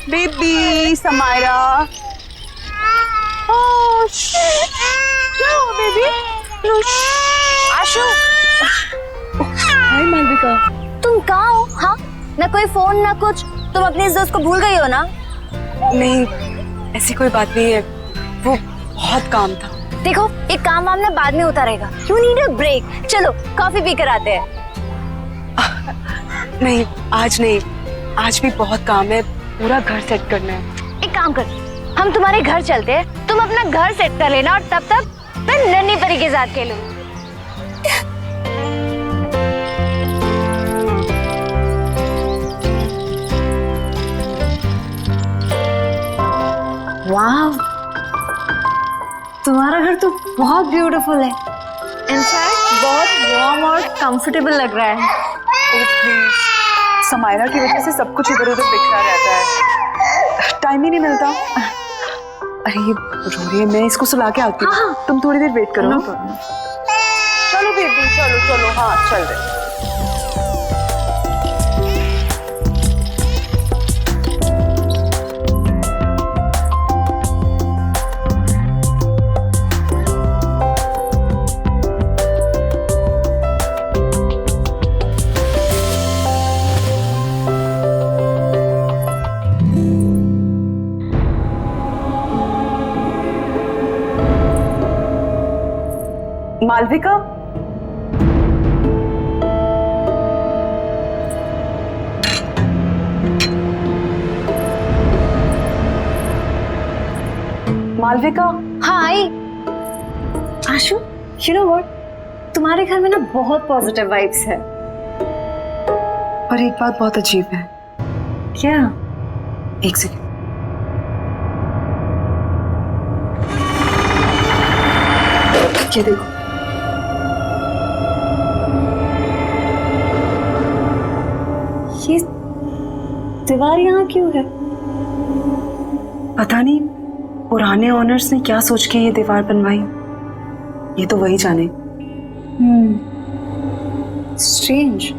बेबी समायरा, क्या हुआ बेबी?
आशु, हाय मालविका, तुम कहाँ हो? हाँ, ना कोई फोन ना कुछ, तुम अपने इस दोस्त को भूल गई हो ना?
नहीं, ऐसी कोई बात नहीं है, वो बहुत काम था।
देखो, एक काम वाम ना बाद में होता रहेगा। You need a break. चलो कॉफी पी कर आते हैं।
नहीं, आज नहीं, आज भी बहुत काम है, पूरा घर सेट करना है।
एक काम कर, हम तुम्हारे घर चलते हैं, तुम अपना घर सेट कर लेना और तब तक मैं नन्ही परी के साथ खेलूं। वाह, तुम्हारा घर तो बहुत ब्यूटीफुल है। इनफैक्ट बहुत वार्म और कंफर्टेबल लग रहा है।
समायरा की वजह से सब कुछ इधर उधर बिखरा रहता है, टाइम ही नहीं मिलता। अरे ये रो रही है, मैं इसको सुला के आती हूँ। तुम थोड़ी देर वेट करो। चलो बेबी, चलो चलो, हाँ चल रहे। मालविका, मालविका।
हाँ आई। आशु, यू नो व्हाट, तुम्हारे घर में ना बहुत पॉजिटिव वाइब्स है।
पर एक बात बहुत अजीब है।
क्या?
एक सेकंड। ये देखो,
ये दीवार यहाँ क्यों है?
पता नहीं पुराने ओनर्स ने क्या सोच के ये दीवार बनवाई, ये तो वही जाने।
स्ट्रेंज,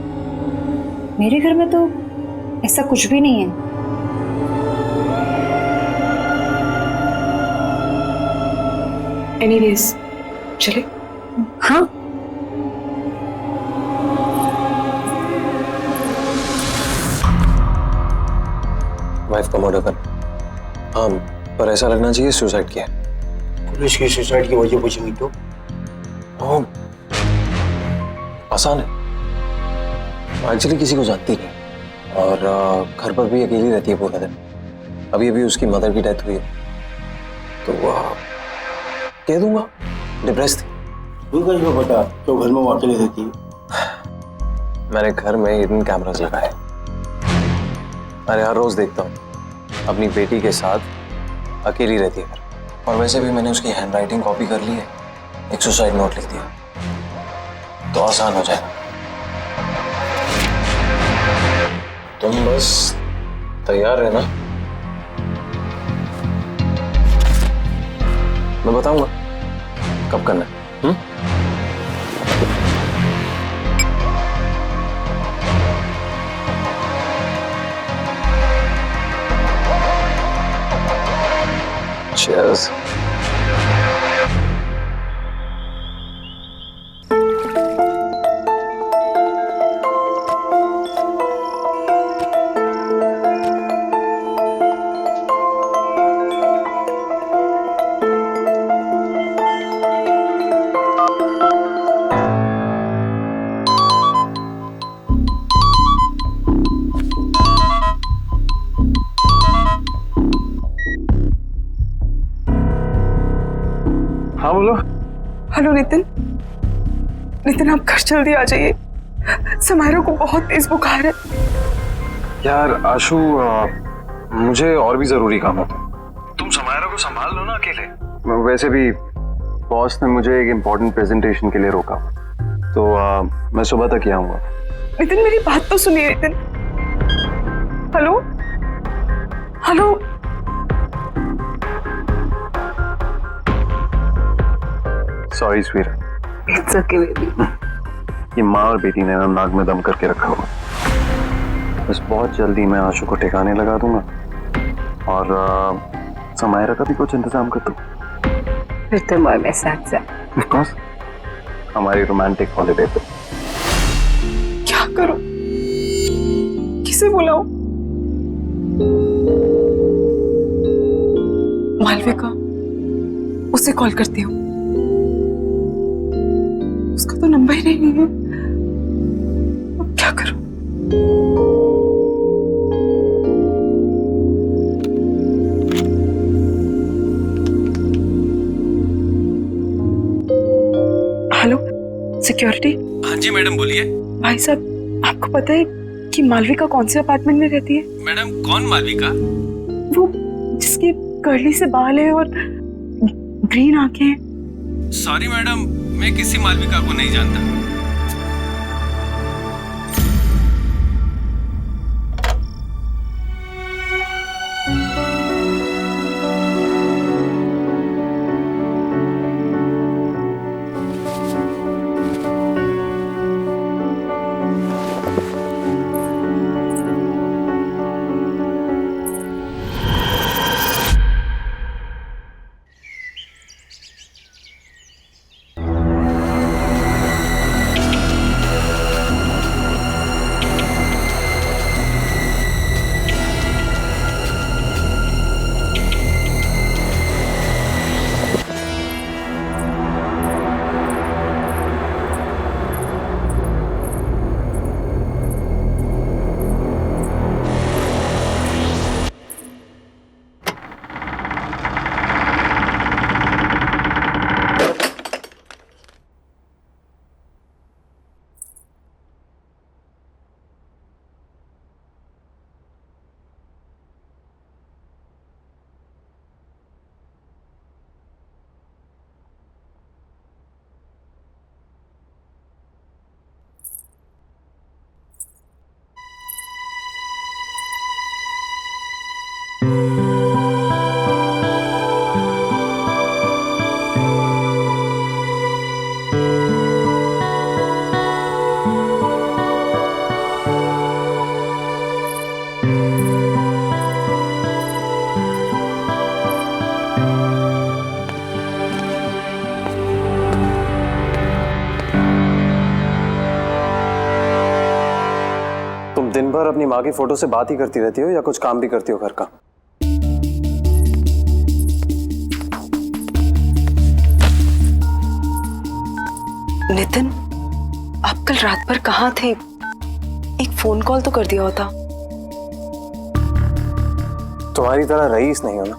मेरे घर में तो ऐसा कुछ भी नहीं है।
एनीवेज, चले?
हाँ।
वाइफ का मर्डर कर। हाँ, पर ऐसा लगना चाहिए सुसाइड किया।
पुलिस की सुसाइड की वजह पूछेंगी तो?
आसान है, एक्चुअली किसी को जानती नहीं और घर पर भी अकेली रहती है पूरा दिन। अभी अभी उसकी मदर की डेथ हुई है, तो कह दूंगा डिप्रेस थी।
बता तो घर में वो अकेली रहती है।
मैंने घर में हिडन कैमरास लगाए, अरे हर रोज देखता हूँ अपनी बेटी के साथ अकेली रहती है घर। और वैसे भी मैंने उसकी हैंडराइटिंग कॉपी कर ली है, एक सुसाइड नोट लिख दिया, तो आसान हो जाएगा। तुम बस तैयार रहना, मैं बताऊंगा कब करना है। Cheers. बोलो।
हेलो नितिन। नितिन आप घर जल्दी आ जाइए, समायरा को बहुत तेज बुखार है।
यार आशु, मुझे और भी जरूरी काम होता है। तुम समायरा को संभाल लो ना अकेले। वैसे भी बॉस ने मुझे एक इम्पोर्टेंट प्रेजेंटेशन के लिए रोका, तो मैं सुबह तक ही आऊंगा।
नितिन मेरी बात तो सुनिए Nitin. Hello hello.
Sorry sweet.
It's okay baby.
ये माँ और बेटी ने ना नाक में दम करके रखा हुआ। बस बहुत जल्दी मैं आशु को ठिकाने लगा दूंगा और समायरा का भी कुछ इंतजाम कर दूं।
फिर तुम और मैं साथ साथ।
ऑफ कोर्स, हमारी रोमांटिक हॉलिडे पे।
क्या करूं, किसे बुलाऊं? मालविका, उसे कॉल करती हूँ। उसका तो नंबर ही नहीं है। अब क्या करूं? Hello security.
हाँ जी मैडम, बोलिए।
भाई साहब, आपको पता है कि मालविका कौन से अपार्टमेंट में रहती है?
मैडम कौन मालविका?
वो जिसकी कर्ली से बाल है और ग्रीन आंखें हैं।
सॉरी मैडम, मैं किसी मालविका को नहीं जानता।
दिन भर अपनी माँ की फोटो से बात ही करती रहती हो या कुछ काम भी करती हो घर का?
नितिन, आप कल रात भर कहाँ थे? एक फोन कॉल तो कर दिया होता।
तुम्हारी तरह रईस नहीं हो ना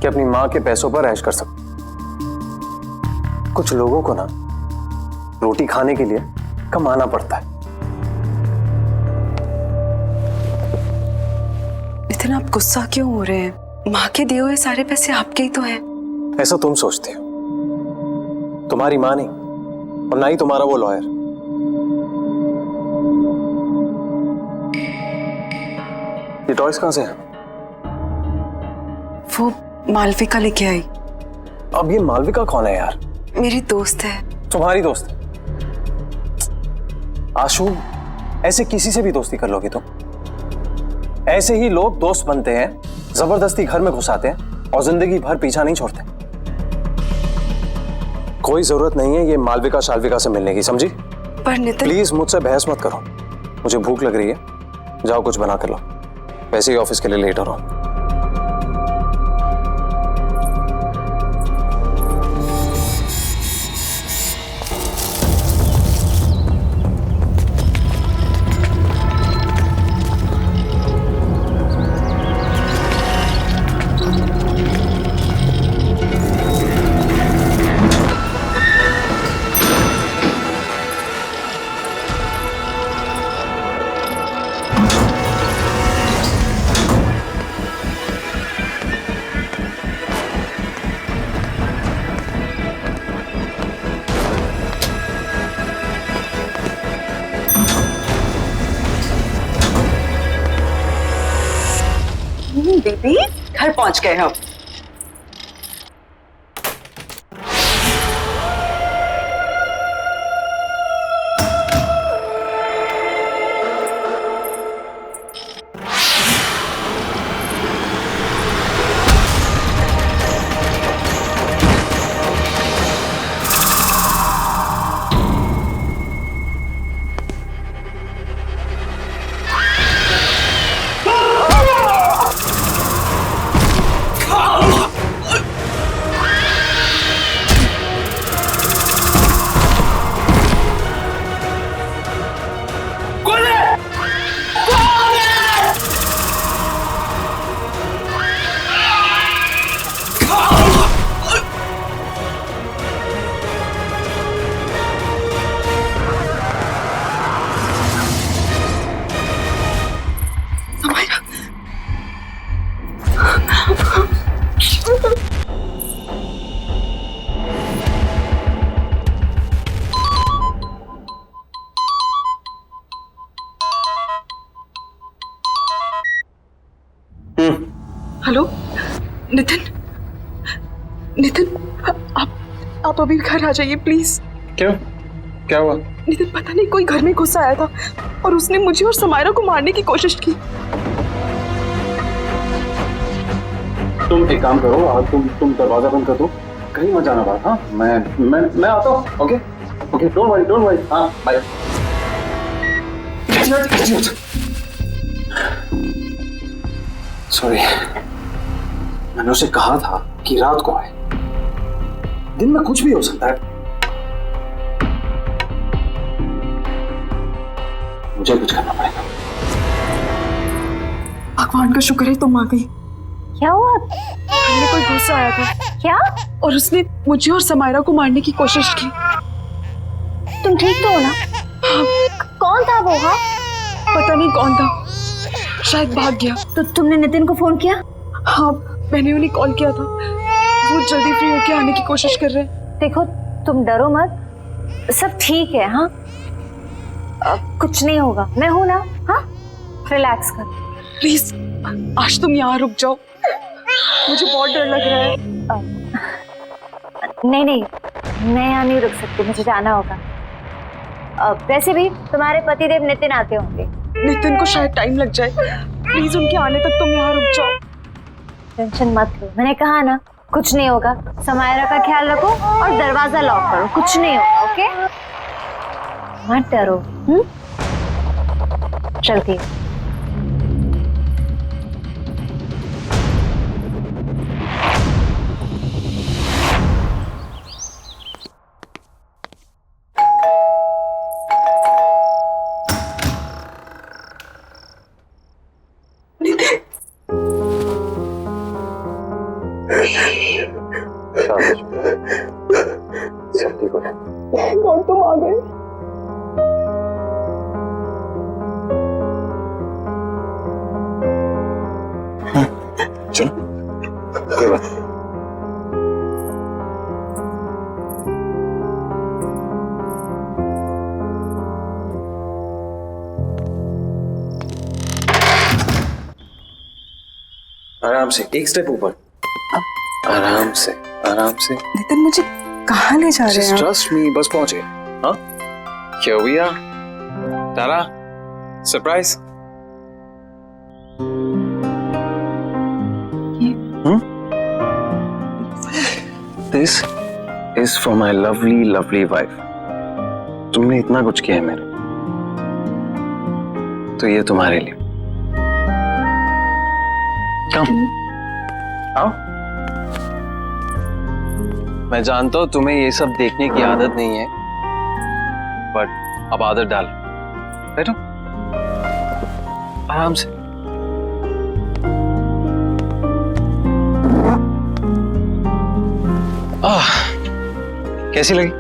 कि अपनी माँ के पैसों पर ऐश कर सको। कुछ लोगों को ना रोटी खाने के लिए कमाना पड़ता है।
नितिन, आप गुस्सा क्यों हो रहे हैं? माँ के दिए हुए सारे पैसे आपके ही तो हैं।
ऐसा तुम सोचते हो, तुम्हारी माँ नहीं और ना ही तुम्हारा वो लॉयर। ये टॉयज कहां से हैं?
वो मालविका लेके आई।
अब ये मालविका कौन है यार?
मेरी दोस्त है।
तुम्हारी दोस्त? आशु, ऐसे किसी से भी दोस्ती कर लोगे तुम? ऐसे ही लोग दोस्त बनते हैं, जबरदस्ती घर में घुसाते हैं और जिंदगी भर पीछा नहीं छोड़ते। कोई जरूरत नहीं है ये मालविका शालविका से मिलने की, समझी?
पर नितिन,
प्लीज मुझसे बहस मत करो। मुझे भूख लग रही है, जाओ कुछ बना कर लो। वैसे ही ऑफिस के लिए लेट हो रहा हूं।
बेबी, घर पहुंच गए हम। हेलो नितिन, नितिन आप अभी घर आ जाइए प्लीज।
क्यों, क्या हुआ?
नितिन पता नहीं कोई घर में घुस आया था और उसने मुझे और समायरा को मारने की कोशिश की।
तुम एक काम करो, तुम दरवाजा बंद कर दो, कहीं मत जाना बाहर। हाँ, मैं आता हूँ। Okay okay, don't worry. हाँ बाय।
सॉरी, मैंने उसे कहा था कि रात को आए, दिन में कुछ भी हो सकता है। मुझे कुछ करना पड़ेगा।
भगवान का शुक्र है तुम आ गई।
क्या हुआ?
घर में कोई घुस आया था।
क्या?
और उसने मुझे और समायरा को मारने की कोशिश की।
तुम ठीक तो हो ना? कौन था वो? हाँ,
पता नहीं कौन था, शायद भाग गया।
तो तुमने नितिन को फोन किया?
हाँ, मैंने उन्हें कॉल किया था, वो जल्दी फ्री होके आने की कोशिश कर रहे हैं।
देखो तुम डरो मत, सब ठीक है। हाँ, कुछ नहीं होगा, मैं हूं ना। हाँ, रिलैक्स कर।
प्लीज आज तुम यहाँ रुक जाओ, मुझे बहुत डर लग रहा है।
नहीं, मैं यहाँ नहीं रुक सकती, मुझे जाना होगा। वैसे भी तुम्हारे पतिदेव नितिन आते होंगे।
नितिन को शायद टाइम लग जाए, प्लीज उनके आने तक तुम यहाँ रुक जाओ।
टेंशन मत लो, मैंने कहा ना कुछ नहीं होगा। समायरा का ख्याल रखो और दरवाजा लॉक करो, कुछ नहीं होगा। ओके, मत डरो। चलती हूँ।
और तुम आ गए।
चलो, कोई बात। आराम से, एक स्टेप ऊपर। आराम से, आराम से।
नितिन मुझे कहाँ ले जा रहे हैं?
ट्रस्ट मी, बस पहुंचे। हाँ, Here we are. Tara, surprise. This is for my lovely, lovely wife. तुमने इतना कुछ किया है मेरे, तो ये तुम्हारे लिए। Come, आओ। मैं जानता हूं तुम्हें ये सब देखने की आदत नहीं है, बट अब आदत डाल। बैठो, आराम से। कैसी लगी?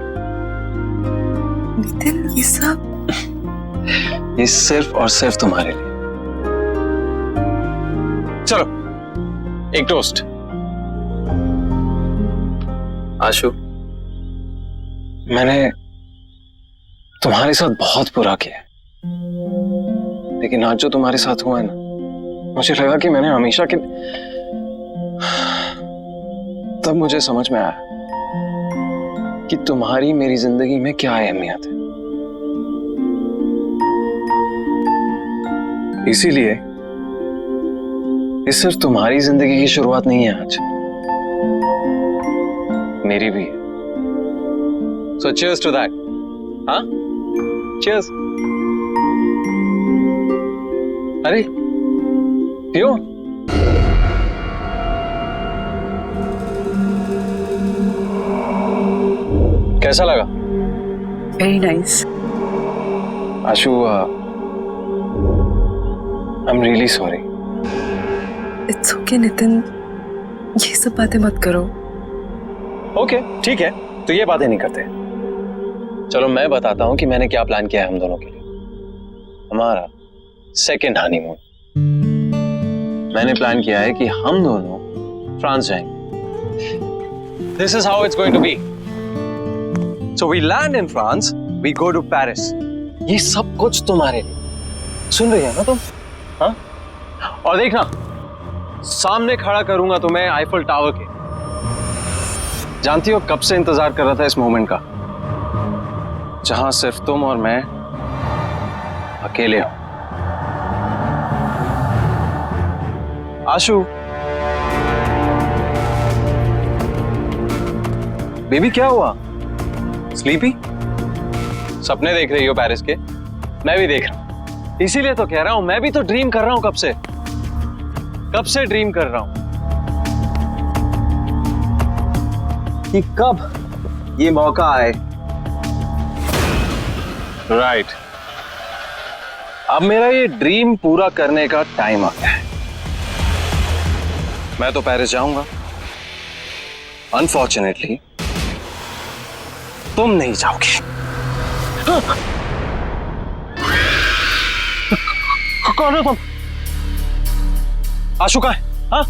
नितिन ये सब?
ये सिर्फ और सिर्फ तुम्हारे लिए। चलो, एक टोस्ट। आशु, मैंने तुम्हारे साथ बहुत बुरा किया, लेकिन आज जो तुम्हारे साथ हुआ है ना, मुझे लगा कि मैंने हमेशा के तब मुझे समझ में आया कि तुम्हारी मेरी जिंदगी में क्या अहमियत है। इसीलिए ये सिर्फ तुम्हारी जिंदगी की शुरुआत नहीं है आज, मेरी भी है। सो cheers to that. हाँ? Cheers. अरे पियो। कैसा लगा?
Very nice.
Ashu, I am really sorry.
It's okay Nitin, ये सब बातें मत करो।
ओके ठीक है, तो ये बातें नहीं करते। चलो मैं बताता हूं कि मैंने क्या प्लान किया है हम दोनों के लिए। हमारा सेकेंड हनीमून। मैंने प्लान किया है कि हम दोनों फ्रांस जाएंगे। This is how it's going to be. So we land in France, we go to Paris. ये सब कुछ तुम्हारे लिए। सुन रही है ना तुम? हाँ? और देखना, सामने खड़ा करूंगा तुम्हें आईफल टावर के। जानती हो कब से इंतजार कर रहा था इस मोमेंट का, जहां सिर्फ तुम और मैं अकेले हो। आशु, बेबी क्या हुआ? स्लीपी? सपने देख रही हो पेरिस के? मैं भी देख रहा हूं, इसीलिए तो कह रहा हूं, मैं भी तो ड्रीम कर रहा हूं। कब से ड्रीम कर रहा हूं कि कब ये मौका आए। राइट, अब मेरा ये ड्रीम पूरा करने का टाइम आ गया है। मैं तो पेरिस जाऊंगा, अनफॉर्चुनेटली तुम नहीं जाओगे। कौन हो तुम? आशु कहाँ है? हाँ?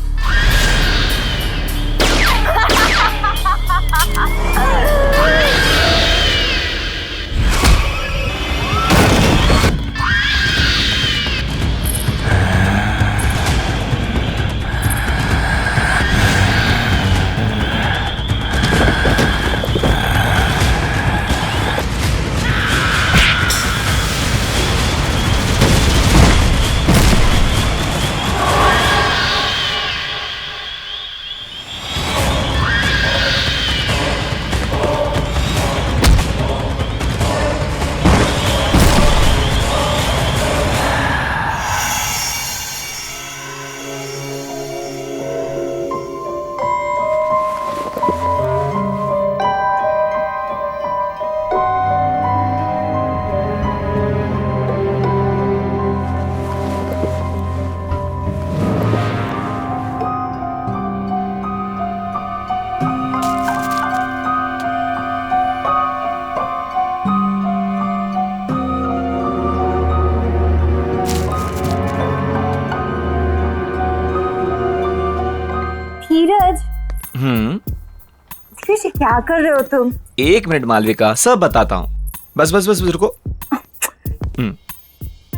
क्या कर रहे हो तुम?
1 मिनट मालविका, सब बताता हूँ। बस बस बस रुको।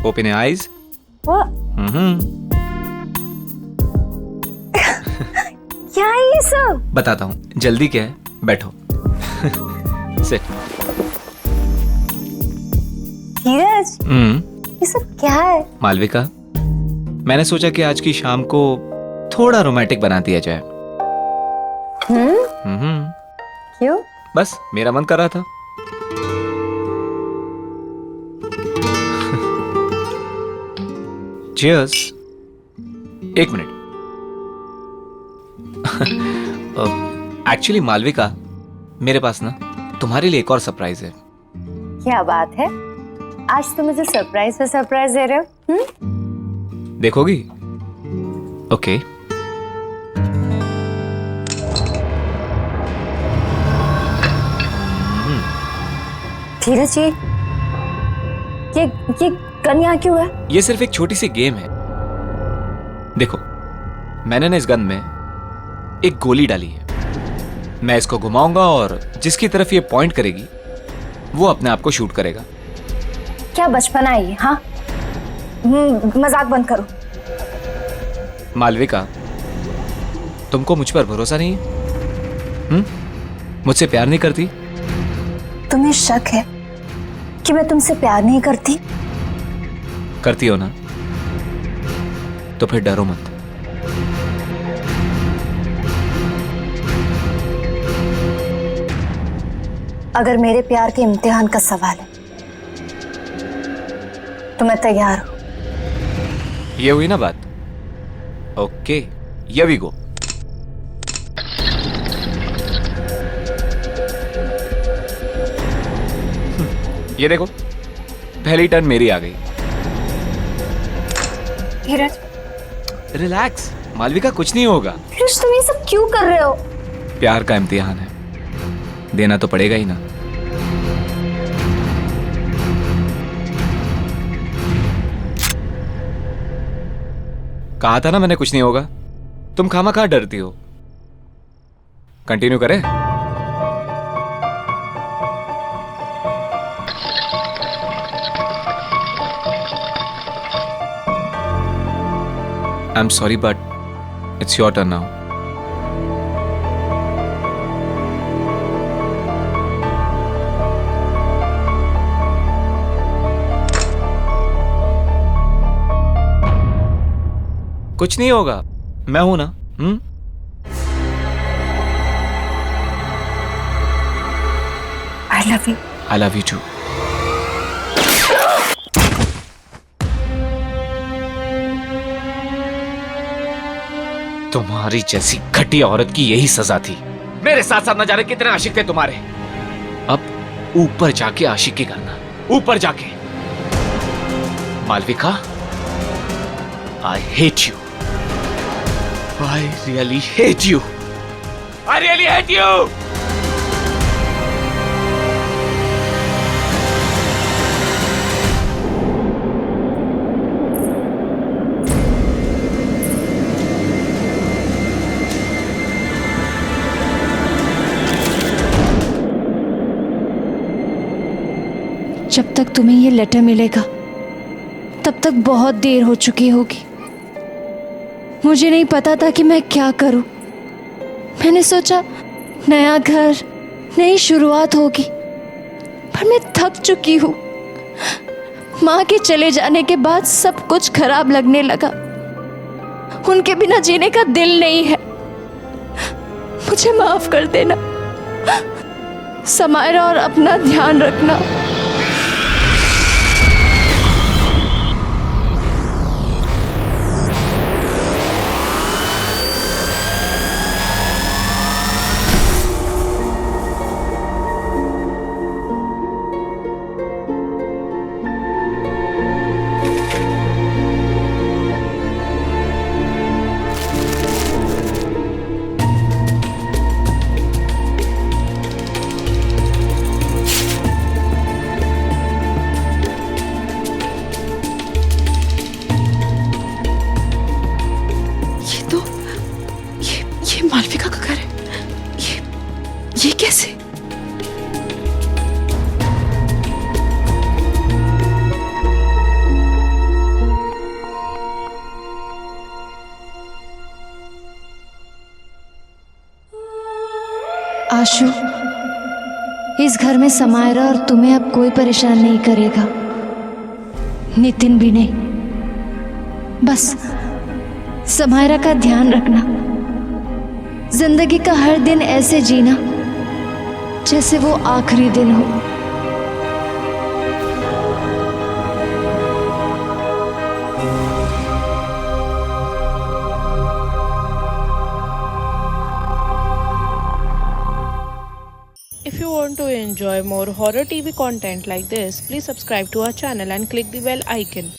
Open your eyes.
क्या है ये सब?
बताता हूँ, जल्दी क्या है, बैठो। सिट।
धीरज, ये सब क्या है?
मालविका, मैंने सोचा कि आज की शाम को थोड़ा रोमांटिक बना दिया जाए।
क्यों?
बस मेरा मन कर रहा था। Cheers। 1 मिनट। एक्चुअली मालविका, मेरे पास ना तुम्हारे लिए एक और सरप्राइज है।
क्या बात है? आज तुम मुझे सरप्राइज पे सरप्राइज दे रहे हो?
देखोगी? ओके।
धीरज जी, ये गन यहाँ क्यों है?
ये सिर्फ एक छोटी सी गेम है। देखो, मैंने ना इस गन में एक गोली डाली है। मैं इसको घुमाऊंगा और जिसकी तरफ ये पॉइंट करेगी वो अपने आप को शूट करेगा।
क्या बचपना है ये? हाँ, मजाक बंद करो।
मालविका, तुमको मुझ पर भरोसा नहीं है? मुझसे प्यार नहीं करती?
तुम्हें शक है कि मैं तुमसे प्यार नहीं करती?
करती हो ना? तो फिर डरो मत।
अगर मेरे प्यार के इम्तिहान का सवाल है तो मैं तैयार हूं।
ये हुई ना बात? Okay, here we go। ये देखो, पहली टर्न मेरी आ गई।
धीरज,
रिलैक्स मालविका, कुछ नहीं होगा।
धीरज, तुम ये सब क्यों कर रहे हो?
प्यार का इम्तिहान है, देना तो पड़ेगा ही ना। कहा था ना मैंने कुछ नहीं होगा। तुम खामखा डरती हो। कंटिन्यू करें? I'm sorry, but it's your turn now. कुछ नहीं होगा, मैं हूं ना।
I love you.
I love you too. तुम्हारी जैसी घटिया औरत की यही सजा थी। मेरे साथ साथ न जाने कितने आशिक थे तुम्हारे। अब ऊपर जाके आशिकी करना, ऊपर जाके। Malvika, I hate you. I really hate you. I really hate you.
जब तक तुम्हें ये लेटर मिलेगा तब तक बहुत देर हो चुकी होगी। मुझे नहीं पता था कि मैं क्या करूं। मैंने सोचा नया घर, नई शुरुआत होगी, पर मैं थक चुकी हूं। माँ के चले जाने के बाद सब कुछ खराब लगने लगा। उनके बिना जीने का दिल नहीं है। मुझे माफ कर देना समायरा, और अपना ध्यान रखना।
मालविका का घर है। ये कैसे?
आशु, इस घर में समायरा और तुम्हें अब कोई परेशान नहीं करेगा, नितिन भी नहीं। बस समायरा का ध्यान रखना। जिंदगी का हर दिन ऐसे जीना जैसे वो आखिरी दिन हो।
If you want to enjoy more horror TV content like this, please subscribe to our channel and click the bell icon.